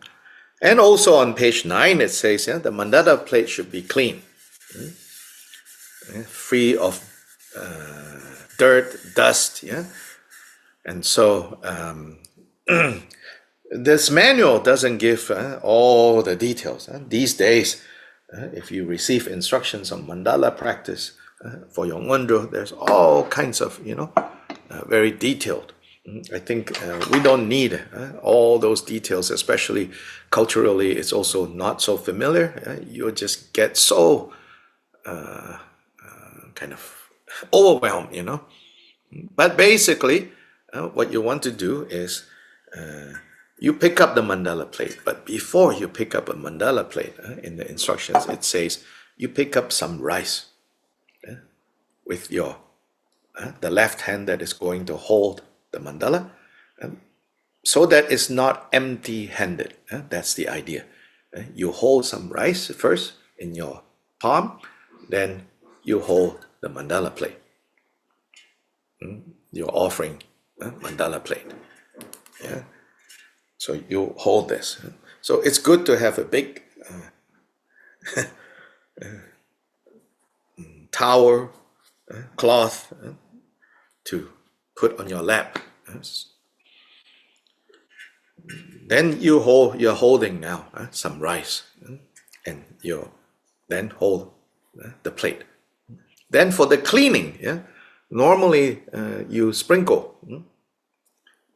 And also on page 9 it says, the mandala plate should be clean, free of dirt, dust, yeah? And so this manual doesn't give all the details. These days, if you receive instructions on mandala practice for your Ngondro, there's all kinds of, very detailed. I think we don't need all those details, especially culturally. It's also not so familiar. You just get so kind of overwhelmed, But basically, what you want to do is you pick up the mandala plate. But before you pick up a mandala plate, in the instructions, it says you pick up some rice with your the left hand that is going to hold the mandala, so that it's not empty-handed. That's the idea. You hold some rice first in your palm, then you hold the mandala plate. You're offering mandala plate. Yeah. So you hold this. So it's good to have a big towel, cloth to put on your lap. Then you're holding now some rice, and you then hold the plate. Then for the cleaning, normally you sprinkle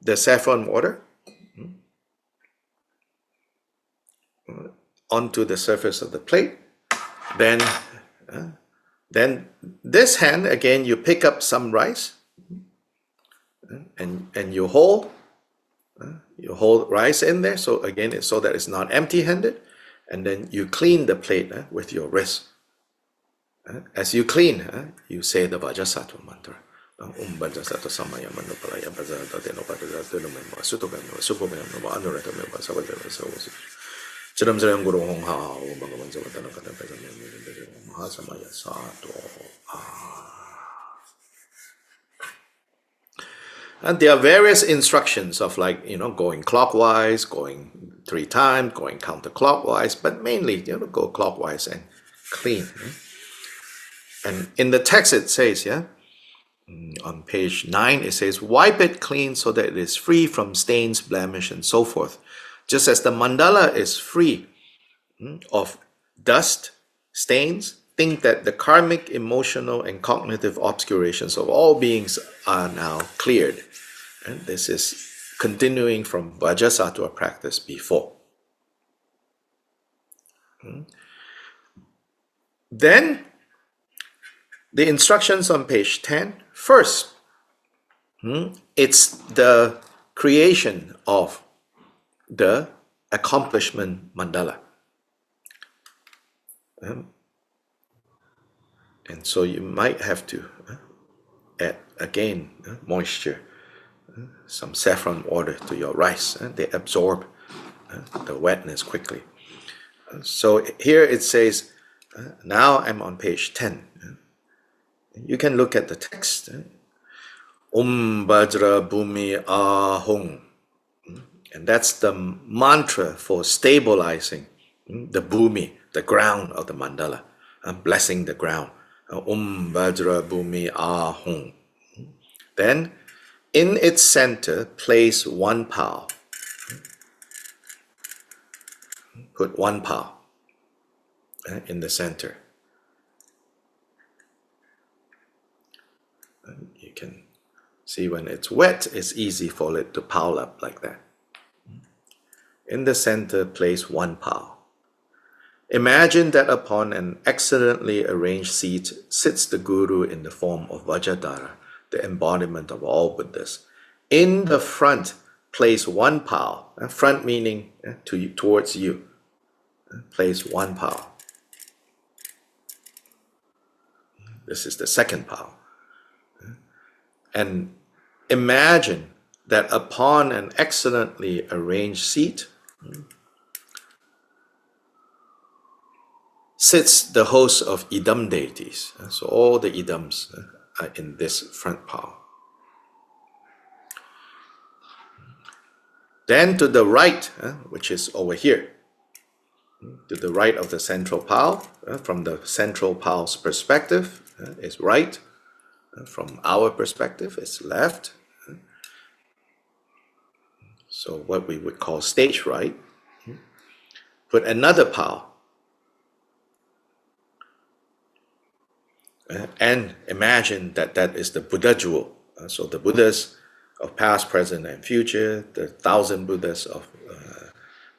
the saffron water onto the surface of the plate. Then this hand again, you pick up some rice, and you hold rice in there. So again, so that it's not empty-handed, and then you clean the plate with your wrist. As you clean, you say the Vajrasattva mantra. Vajrasattva samaya manupalaya bhajata deno bhajata deno sutobeno supomeno anuratamo savadeva Chiram Chiram Guru Hong Hao Bhagavan Savatana Katapazam Mahasamaya Sato. And there are various instructions of going clockwise, going 3 times, going counterclockwise, but mainly go clockwise and clean. And in the text it says, on page 9 it says, wipe it clean so that it is free from stains, blemish, and so forth. Just as the mandala is free of dust, stains, think that the karmic, emotional, and cognitive obscurations of all beings are now cleared. And this is continuing from Vajrasattva practice before. Then, the instructions on page 10. First, it's the creation of the accomplishment mandala. And so you might have to add again moisture, some saffron water to your rice. They absorb the wetness quickly. So here it says, now I'm on page 10. You can look at the text. Bhajra Bhumi Ahung. And that's the mantra for stabilizing the bhumi, the ground of the mandala, blessing the ground. Bhajra Bhumi Ahung. Then, in its center, place 1 pao. Put 1 pao in the center. You can see when it's wet, it's easy for it to pile up like that. In the center, place 1 pao. Imagine that upon an excellently arranged seat sits the Guru in the form of Vajradhara, the embodiment of all Buddhas. In the front, place 1 pao. Front meaning towards you. Place 1 pao. This is the second pao. And imagine that upon an excellently arranged seat sits the host of idam deities. So all the idams are in this front pao. Then to the right, which is over here, to the right of the central pao, from the central pao's perspective, is right. From our perspective, it's left. So what we would call stage right. Put another pao. And imagine that that is the Buddha jewel. So the Buddhas of past, present, and future, the 1,000 Buddhas of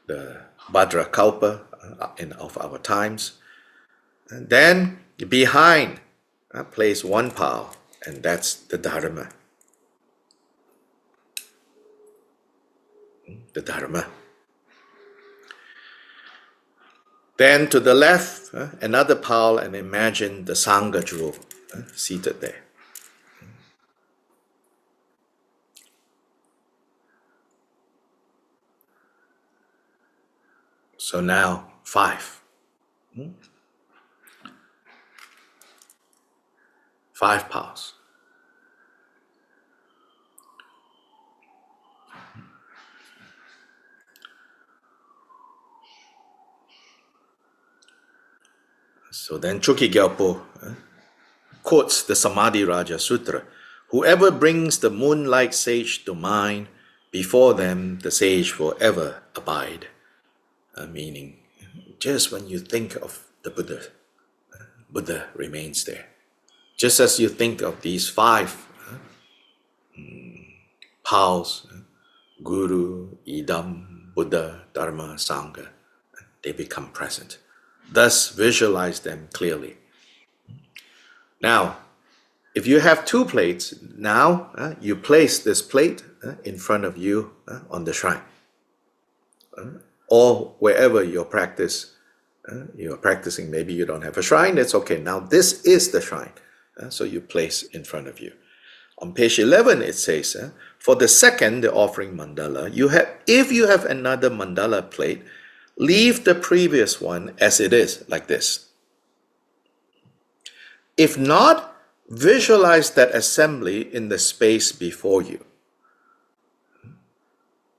the Bhadra Kalpa of our times. And then behind, place 1 pao, and that's the Dharma. The Dharma. Then to the left, another pao, and imagine the Sangha jewel seated there. So now 5. 5 paos. So then Chukyi Gyalpo quotes the Samadhi Raja Sutra. Whoever brings the moonlight sage to mind, before them the sage will ever abide. Meaning, just when you think of the Buddha, Buddha remains there. Just as you think of these 5 paos, Guru, Idam, Buddha, Dharma, Sangha, they become present. Thus, visualize them clearly. Now, if you have 2 plates, now you place this plate in front of you on the shrine. Or wherever you're practicing, maybe you don't have a shrine, it's okay. Now this is the shrine. So you place in front of you. On page 11 it says, for the second, the offering mandala, if you have another mandala plate, leave the previous one as it is, like this. If not, visualize that assembly in the space before you.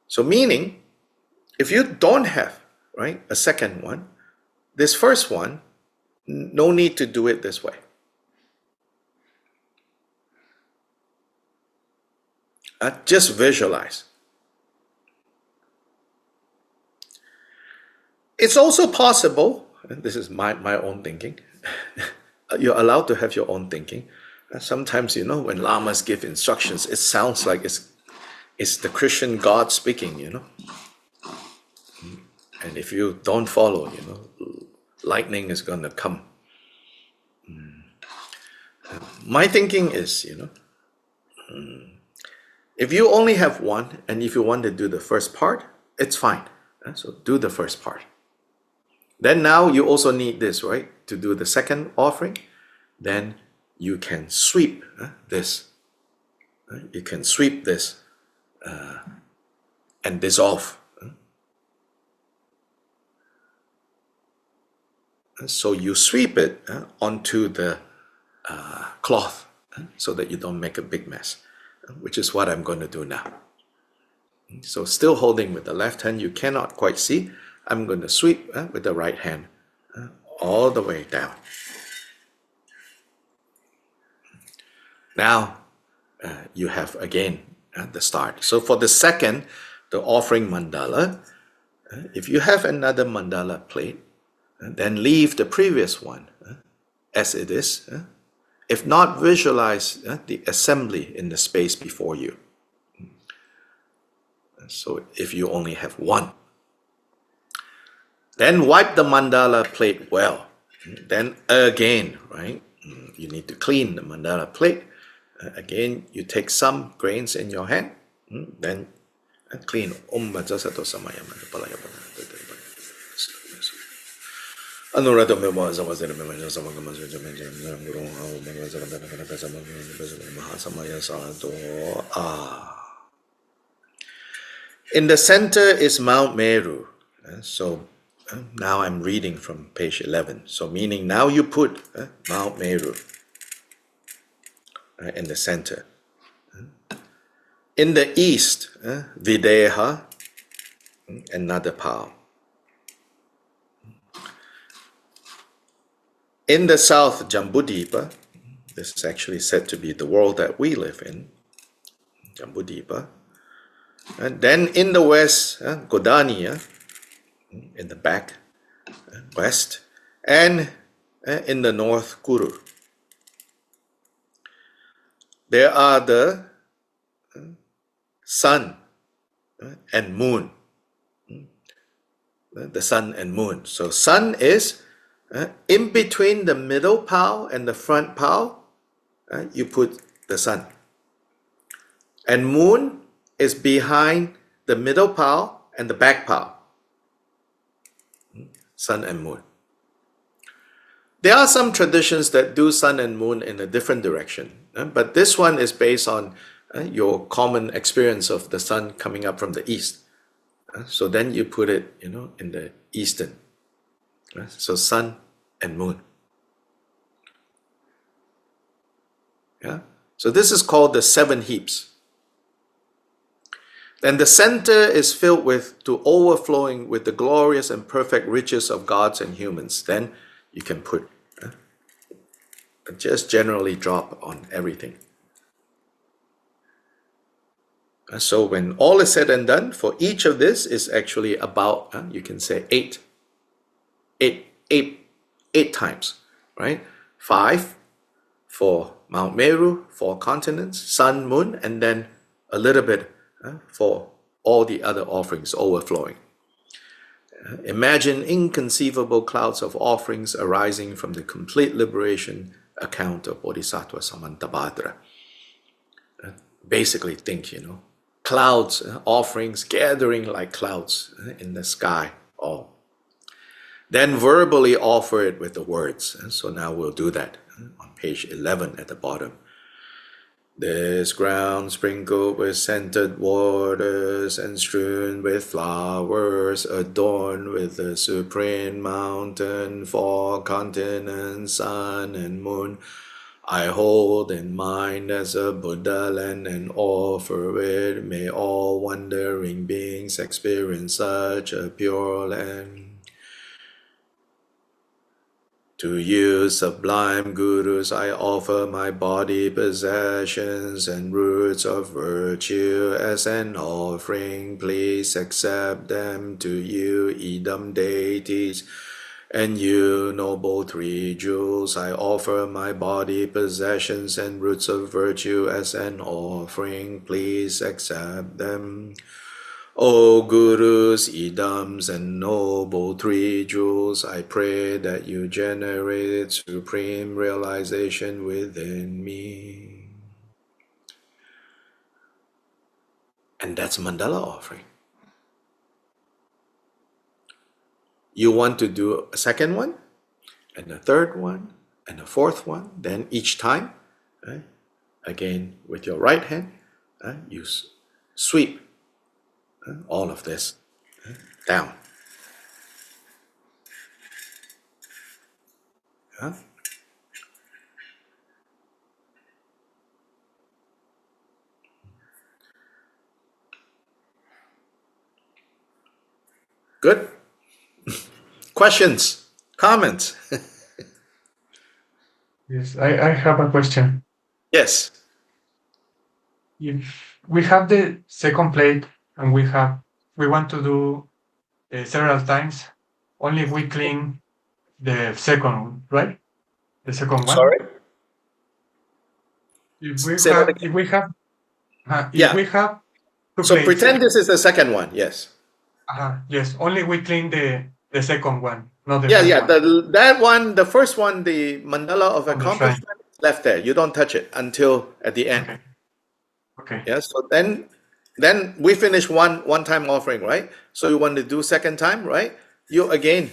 So meaning, if you don't have, right, a second one, this first one, no need to do it this way. Just visualize. It's also possible, and this is my own thinking, you're allowed to have your own thinking. Sometimes, when lamas give instructions, it sounds like it's the Christian God speaking, And if you don't follow, lightning is going to come. My thinking is, if you only have one, and if you want to do the first part, it's fine. So do the first part. Then now you also need this, right? To do the second offering. Then you can sweep this. You can sweep this and dissolve. So you sweep it onto the cloth so that you don't make a big mess, which is what I'm going to do now. So still holding with the left hand, you cannot quite see. I'm going to sweep with the right hand all the way down. Now you have again the start. So for the second, the offering mandala, If you have another mandala plate, then leave the previous one as it is. If not, visualize the assembly in the space before you. So if you only have one, then wipe the mandala plate well. Then again, right? You need to clean the mandala plate. Again, you take some grains in your hand, then clean. In the center is Mount Meru. So now I'm reading from page 11. So meaning now you put Mount Meru in the center. In the east, Videha, another pile. In the south, Jambudipa. This is actually said to be the world that we live in, Jambudipa. And then in the west, Godania, in the back, west, and in the north, Kuru. There are the sun and moon. The sun and moon. So sun is in between the middle pile and the front pile, you put the sun. And moon is behind the middle pile and the back pile. Sun and moon. There are some traditions that do sun and moon in a different direction, but this one is based on your common experience of the sun coming up from the east. So then you put it, in the eastern. So sun and moon. Yeah. So this is called the 7 heaps. Then the center is filled to overflowing with the glorious and perfect riches of gods and humans. Then you can put, just generally drop on everything. So when all is said and done, for each of this is actually about, you can say 8 times, right? 5 for Mount Meru, 4 continents, sun, moon, and then a little bit for all the other offerings overflowing. Imagine inconceivable clouds of offerings arising from the complete liberation account of Bodhisattva Samantabhadra. Basically think, clouds, offerings gathering like clouds in the sky. Then verbally offer it with the words. So now we'll do that on page 11 at the bottom. This ground sprinkled with scented waters and strewn with flowers, adorned with the supreme mountain, 4 continents, sun and moon, I hold in mind as a Buddha land and offer it. May all wandering beings experience such a pure land. To you, sublime gurus, I offer my body, possessions, and roots of virtue as an offering. Please accept them. To you, Idam deities, and you, noble 3 jewels, I offer my body, possessions, and roots of virtue as an offering. Please accept them. O Gurus, Idams, and noble 3 jewels, I pray that you generate supreme realization within me. And that's mandala offering. You want to do a second one, and a third one, and a fourth one, then each time, again with your right hand, you sweep all of this down. Good? Questions? Comments?
Yes, I have a question.
Yes.
If we have the second plate and we want to do several times, only we clean the second, right? The second one.
Sorry? Say that again.
If
Yeah.
we have two
So
plates,
pretend this is the second one. Yes.
yes, only we clean the second one, not the
Yeah,
first
yeah.
one.
That one, the first one, the mandala of
On the shrine.
accomplishment, is left there. You don't touch it until at the end.
Okay, okay.
Yeah. So then we finish one time offering, right? So you want to do second time, right? You again.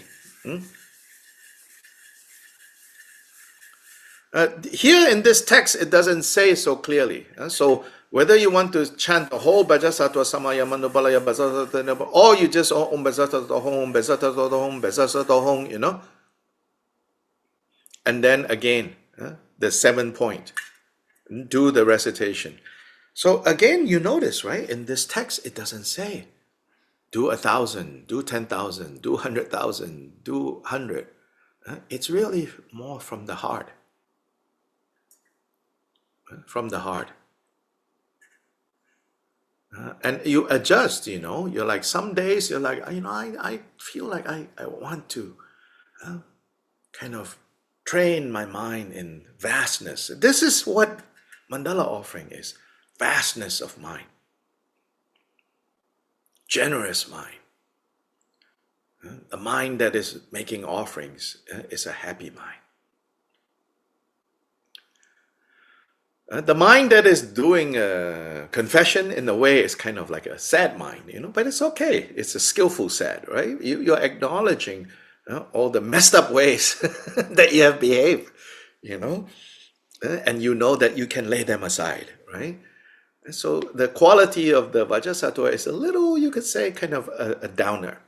Here in this text, it doesn't say so clearly. So whether you want to chant the whole Bhajasattva Samaya Manubalaya Bhajasattva, or you just Om Bhajasattva Hom, Bhajasattva Hom, Bhajasattva Hom, and then again, the 7 point, do the recitation. So again, you notice, right? In this text, it doesn't say do 1,000, do 10,000, do 100,000, do 100. It's really more from the heart. From the heart. And you adjust, you're like, some days you're like, I feel like I want to kind of train my mind in vastness. This is what mandala offering is: vastness of mind, generous mind. A mind that is making offerings is a happy mind. The mind that is doing confession in a way is kind of like a sad mind, but it's okay. It's a skillful sad, right? You're acknowledging all the messed up ways that you have behaved, and you know that you can lay them aside, right? And so the quality of the Vajrasattva is a little, you could say, kind of a downer.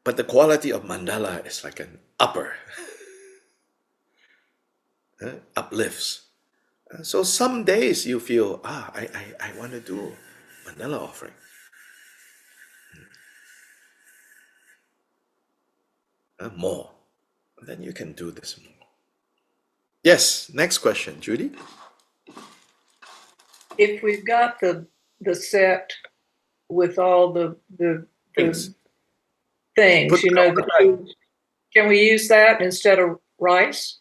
But the quality of mandala is like an upper, uplifts. So some days you feel, I want to do mandala offering. More. Then you can do this more. Yes, next question, Judy.
If we've got the set with all the
Things.
things,
Put it on the side.
can we use that instead of rice?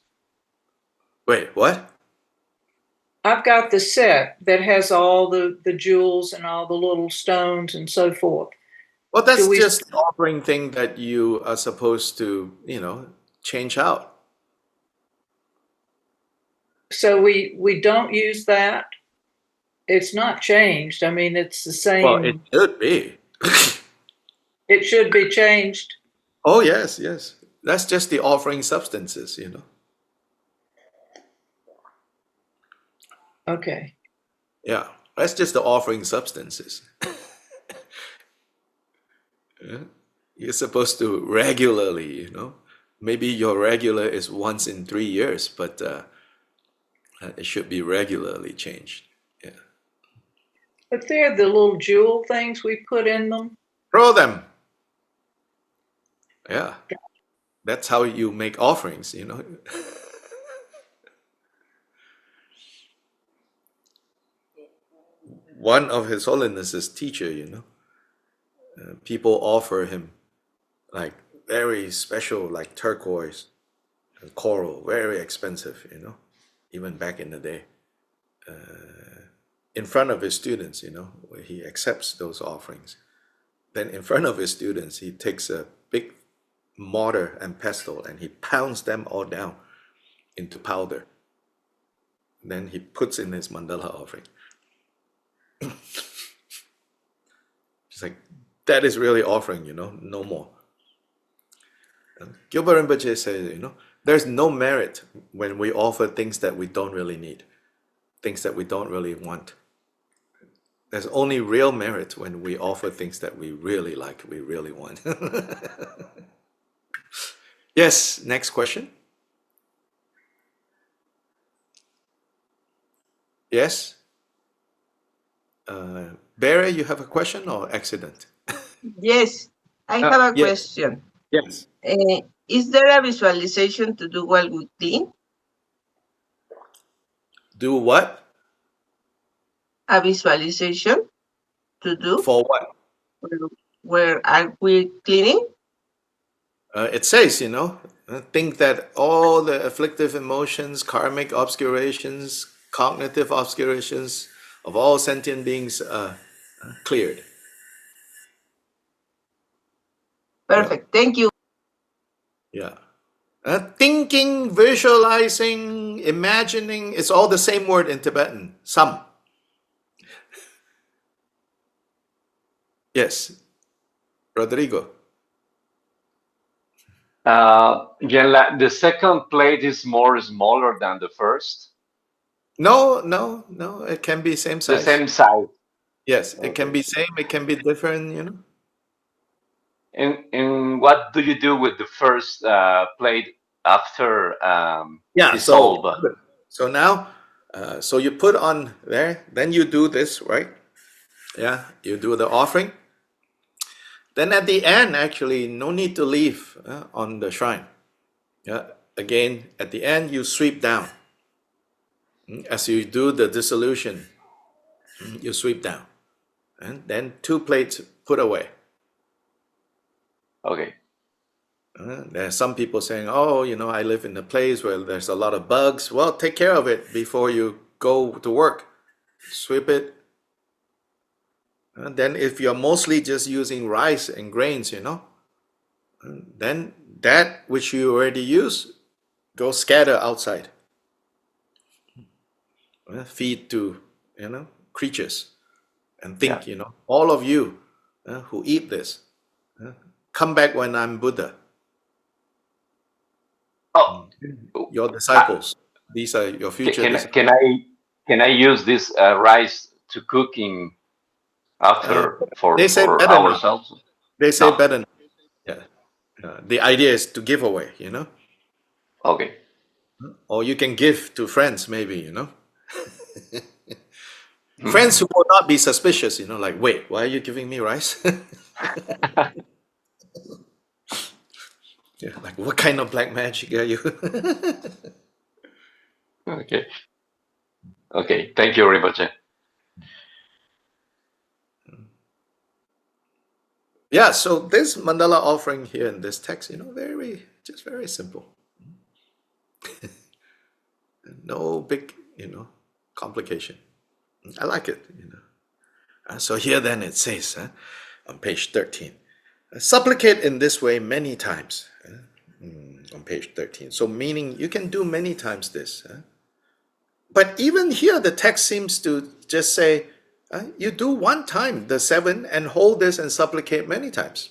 Wait, what?
I've got the set that has all the jewels and all the little stones and so forth.
Well, that's just the offering thing that you are supposed to, change out.
So we don't use that. It's not changed. I mean, it's the same.
Well, it should be.
It should be changed.
Oh, yes, yes. That's just the offering substances,
Okay.
Yeah, that's just the offering substances. Yeah. You're supposed to regularly, maybe your regular is once in 3 years, but it should be regularly changed. Yeah.
But they're the little jewel things we put in them.
Throw them. Yeah. That's how you make offerings, One of His Holiness's teacher, people offer him like very special, like turquoise and coral, very expensive, even back in the day. In front of his students, where he accepts those offerings. Then in front of his students, he takes a big mortar and pestle and he pounds them all down into powder. Then he puts in his mandala offering. It's like, that is really offering, no more. Gilbert Rinpoche says, there's no merit when we offer things that we don't really need, things that we don't really want. There's only real merit when we offer things that we really like, we really want. Yes, next question. Yes? Barry, you have a question or accident?
Yes, I have a
Yes.
question.
Yes.
Is there a visualization to do while we clean?
Do what?
A visualization to do?
For what?
where are we cleaning?
It says, think that all the afflictive emotions, karmic obscurations, cognitive obscurations of all sentient beings cleared.
Perfect. Thank you.
Yeah. Thinking, visualizing, imagining, it's all the same word in Tibetan. Sam. Yes. Rodrigo.
The second plate is more smaller than the first.
No. It can be same
The
size.
same size.
Yes, it can
Okay.
be same. It can be different.
And what do you do with the first plate after
Yeah.
dissolve?
So now, so you put on there. Then you do this, right? Yeah. You do the offering. Then at the end, actually, no need to leave on the shrine. Yeah. Again, at the end, you sweep down. As you do the dissolution, you sweep down. And then 2 plates put away.
Okay.
There are some people saying, oh, I live in a place where there's a lot of bugs. Well, take care of it before you go to work. Sweep it. And then if you're mostly just using rice and grains, then that which you already use, go scatter outside. Feed to, creatures. And think, all of you who eat this, come back when I'm Buddha.
Oh,
Your disciples. These are your future
can
disciples.
can I use this rice to cooking after
They say
for
better not.
ourselves?
They say
No.
better not. Yeah. The idea is to give away,
Okay.
or you can give to friends, maybe,
Hmm.
friends who will not be suspicious, like, wait, why are you giving me rice? Yeah, like, what kind of black magic are you?
Okay. Okay. Thank you very much.
Yeah, so this mandala offering here in this text, just very simple. No big, complication. I like it. So here then it says on page 13, supplicate in this way many times. On page 13. So meaning you can do many times this. But even here the text seems to just say, you do one time the 7 and hold this and supplicate many times.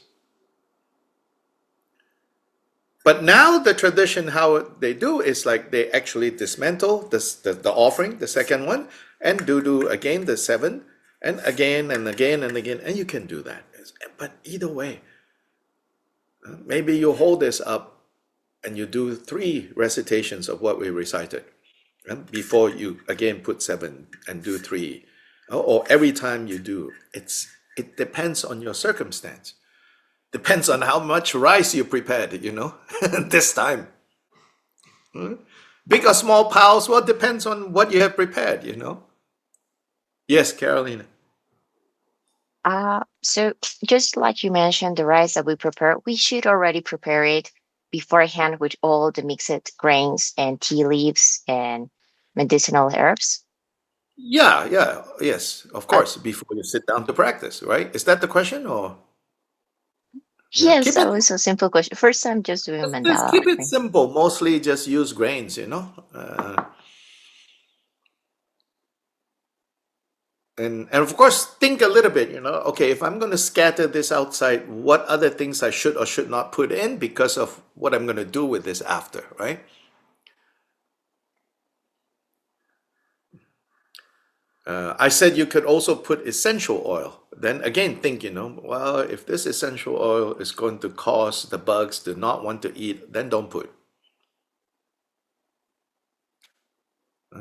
But now the tradition, how they do is like they actually dismantle the offering, the second one, and do again the 7, and again and again and again, and you can do that. But either way, maybe you hold this up and you do 3 recitations of what we recited before you again put 7 and do 3, or every time you do. It depends on your circumstance. Depends on how much rice you prepared, this time. Big or small piles, well, depends on what you have prepared, Yes, Carolina.
So just like you mentioned, the rice that we prepare, we should already prepare it beforehand with all the mixed grains and tea leaves and medicinal herbs.
Yeah, yes, of
Uh,
course, before you sit down to practice, right? Is that the question, or? Yeah,
yes, that was a simple question. First time just doing
just
mandala
keep it
offering.
simple. Mostly just use grains, and of course think a little bit, okay, if I'm going to scatter this outside, what other things I should or should not put in because of what I'm going to do with this after, right? I said you could also put essential oil. Then again, think, well, if this essential oil is going to cause the bugs to not want to eat, then don't put.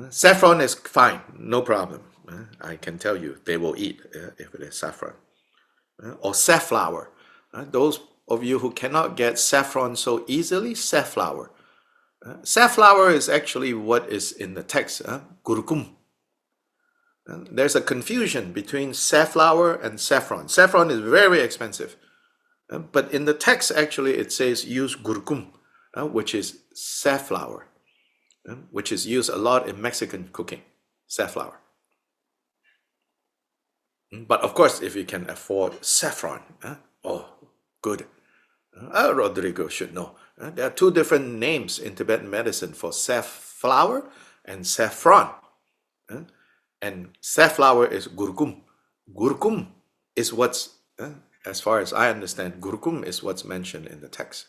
Saffron is fine, no problem. I can tell you they will eat if it is saffron. Or safflower. Those of you who cannot get saffron so easily, safflower. Safflower is actually what is in the text, gurukum. There's a confusion between safflower and saffron. Saffron is very expensive. But in the text, actually, it says use gurkum, which is safflower, which is used a lot in Mexican cooking, safflower. But of course, if you can afford saffron, oh, good. Rodrigo should know. There are two different names in Tibetan medicine for safflower and saffron. And safflower is gurkum. Gurkum is what's, as far as I understand, gurkum is what's mentioned in the text.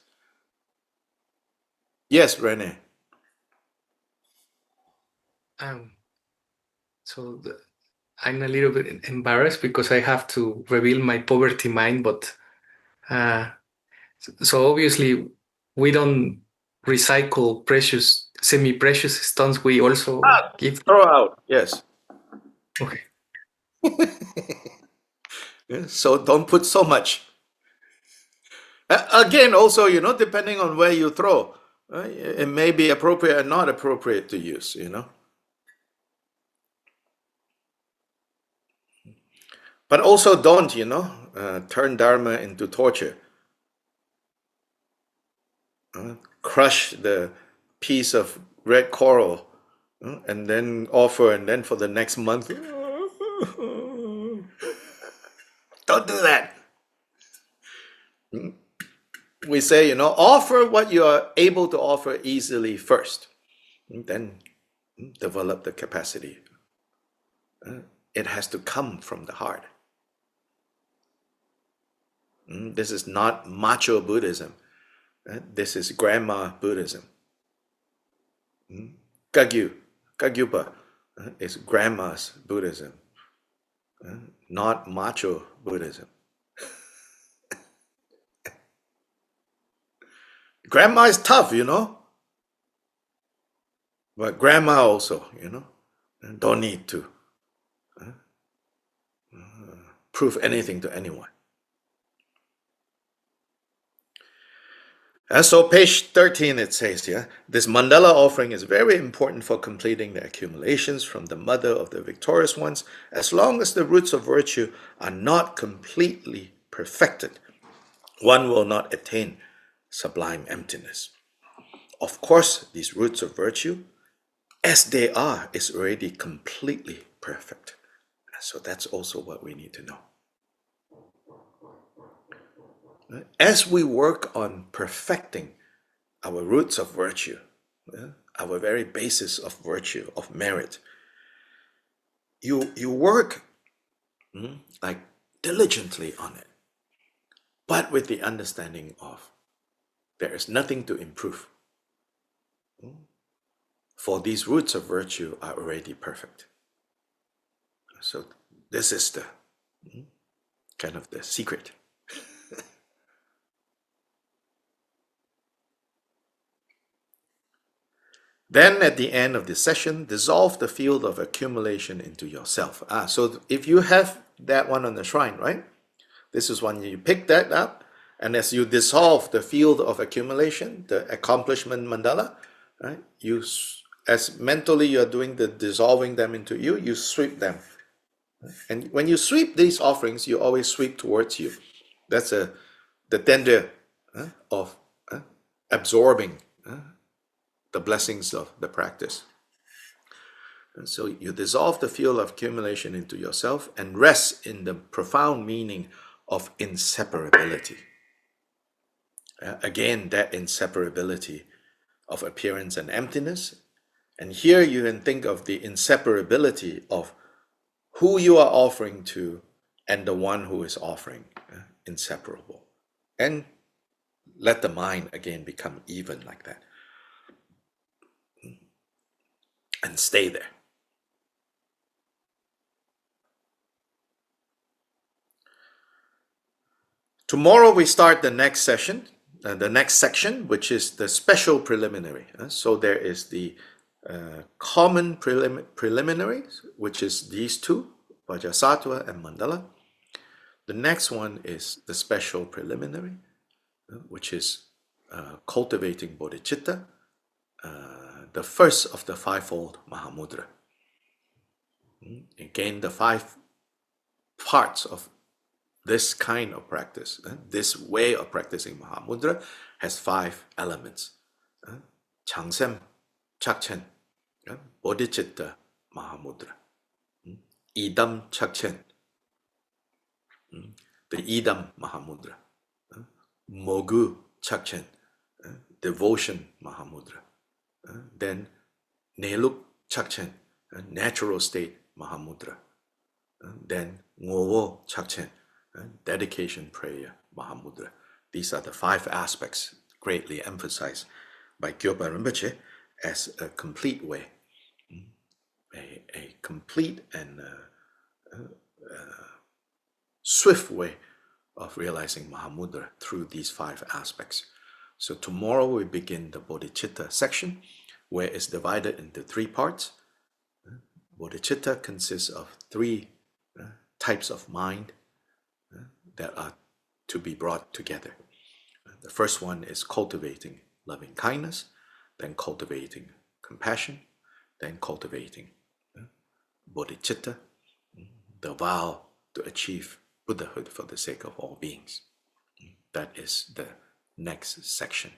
Yes, Rene.
So I'm a little bit embarrassed because I have to reveal my poverty mind, but so obviously we don't recycle precious, semi-precious stones. We also give.
Throw out, yes.
Okay.
So don't put so much. Again, also, depending on where you throw, it may be appropriate or not appropriate to use, But also don't, turn Dharma into torture. Crush the piece of red coral and then offer, and then for the next month, don't do that. We say, offer what you are able to offer easily first, and then develop the capacity. It has to come from the heart. This is not macho Buddhism. This is grandma Buddhism. Kagyupa is grandma's Buddhism, not macho Buddhism. Grandma is tough, but grandma also, don't need to prove anything to anyone. So page 13, it says here, this mandala offering is very important for completing the accumulations from the mother of the victorious ones. As long as the roots of virtue are not completely perfected, one will not attain sublime emptiness. Of course, these roots of virtue, as they are, is already completely perfect. So that's also what we need to know. As we work on perfecting our roots of virtue, our very basis of virtue, of merit, you work like diligently on it, but with the understanding of there is nothing to improve. For these roots of virtue are already perfect. So this is the kind of the secret. Then at the end of the session, dissolve the field of accumulation into yourself. So if you have that one on the shrine, right? This is when you pick that up, and as you dissolve the field of accumulation, the accomplishment mandala, right? As mentally you're doing the dissolving them into you, you sweep them. And when you sweep these offerings, you always sweep towards you. That's the tender of absorbing the blessings of the practice. And so you dissolve the field of accumulation into yourself and rest in the profound meaning of inseparability. Again, that inseparability of appearance and emptiness. And here you can think of the inseparability of who you are offering to and the one who is offering, inseparable. And let the mind again become even like that. And stay there. Tomorrow we start the next session, the next section, which is the special preliminary. So there is the common preliminaries, which is these two, Vajrasattva and Mandala. The next one is the special preliminary, which is cultivating bodhicitta, the first of the fivefold Mahamudra. Again, the 5 parts of this kind of practice, this way of practicing Mahamudra has 5 elements. Changsem, Chakchen, Bodhicitta Mahamudra. Idam Chakchen, the Idam Mahamudra. Mogu Chakchen, devotion Mahamudra. Then Neluk Chakchen, natural state Mahamudra. Then Ngowo Chakchen, dedication prayer Mahamudra. These are the 5 aspects greatly emphasized by Gyalpa Rinpoche as a complete way, a complete and swift way of realizing Mahamudra through these 5 aspects. So tomorrow we begin the Bodhicitta section, where it's divided into 3 parts. Bodhicitta consists of 3 types of mind that are to be brought together. The first one is cultivating loving kindness, then cultivating compassion, then cultivating bodhicitta, the vow to achieve Buddhahood for the sake of all beings. That is the next section.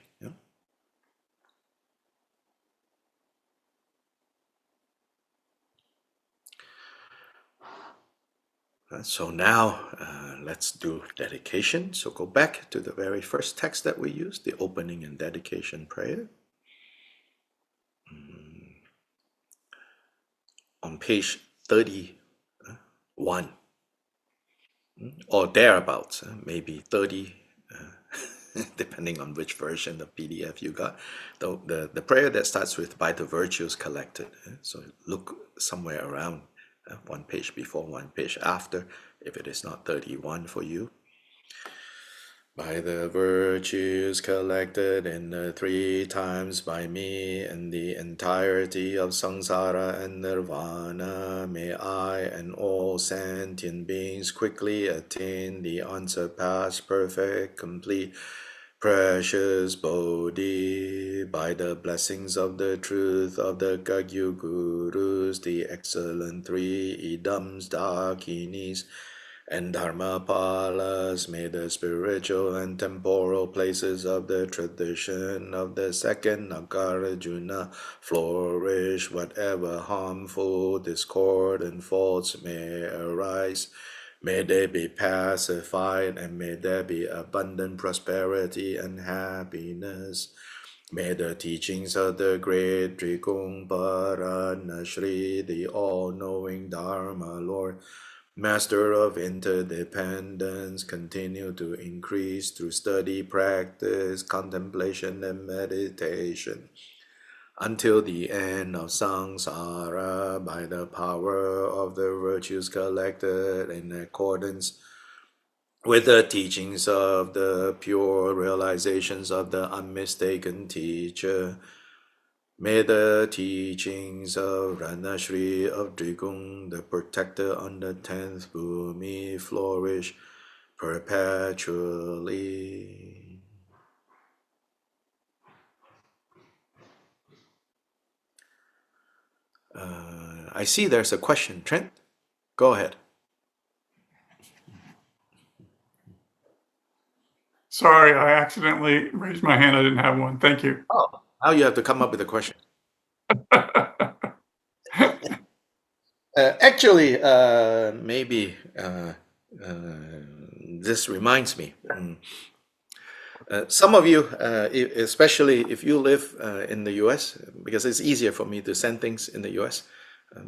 So now let's do dedication. So go back to the very first text that we used, the opening and dedication prayer. On page 31, or thereabouts, maybe 30, depending on which version of PDF you got. The prayer that starts with "by the virtues collected." So look somewhere around 1 page before, 1 page after, if it is not 31 for you. By the virtues collected in the 3 times by me and the entirety of samsara and nirvana, may I and all sentient beings quickly attain the unsurpassed, perfect, complete, precious Bodhi. By the blessings of the truth of the Kagyu Gurus, the excellent 3 Idams, Dakinis, and Dharmapalas, may the spiritual and temporal places of the tradition of the second Nagarjuna flourish. Whatever harmful discord and faults may arise, may they be pacified, and may there be abundant prosperity and happiness. May the teachings of the great Trikung Paranashri, the all-knowing Dharma Lord, Master of interdependence, continue to increase through study, practice, contemplation, and meditation, until the end of samsara, by the power of the virtues collected in accordance with the teachings of the pure realizations of the unmistaken teacher. May the teachings of Ranashri of Drikung, the protector on the 10th Bhumi, flourish perpetually. I see there's a question. Trent, go ahead.
Sorry, I accidentally raised my hand. I didn't have one. Thank you.
Oh, now you have to come up with a question. Actually, maybe this reminds me. Some of you, especially if you live in the US, because it's easier for me to send things in the US,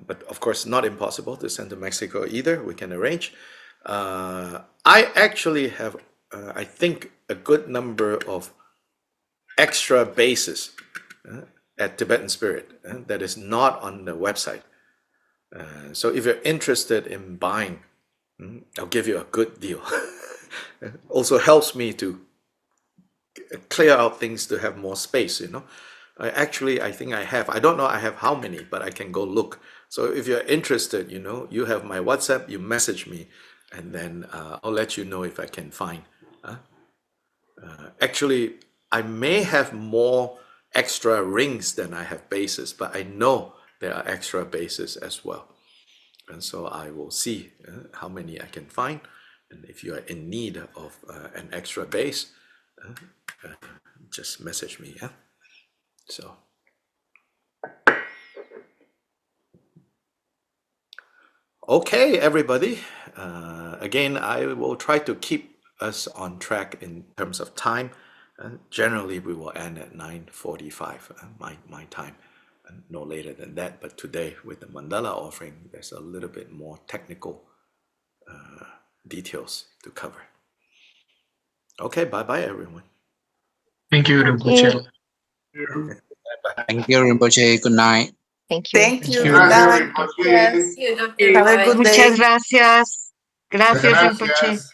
but of course not impossible to send to Mexico either. We can arrange. I actually have, I think, a good number of extra bases at Tibetan Spirit that is not on the website. So if you're interested in buying, I'll give you a good deal. Also helps me to clear out things to have more space, you know. I think I have, I don't know I have how many, but I can go look. So if you're interested, you know, you have my WhatsApp, you message me, and then I'll let you know if I can find. Actually, I may have more extra rings than I have bases, but I know there are extra bases as well. And so I will see how many I can find. And if you are in need of an extra bass, just message me. Yeah. So. Okay, everybody. Again, I will try to keep us on track in terms of time. Generally, we will end at 9:45 my time, no later than that. But today, with the mandala offering, there's a little bit more technical details to cover. Okay, bye-bye, everyone.
Thank you, Rinpoche.
Thank you, Rinpoche. Good night.
Thank you.
Thank you.
you.
Good night.
Rinpoche.
Have a good day.
Muchas gracias. Gracias, Rinpoche.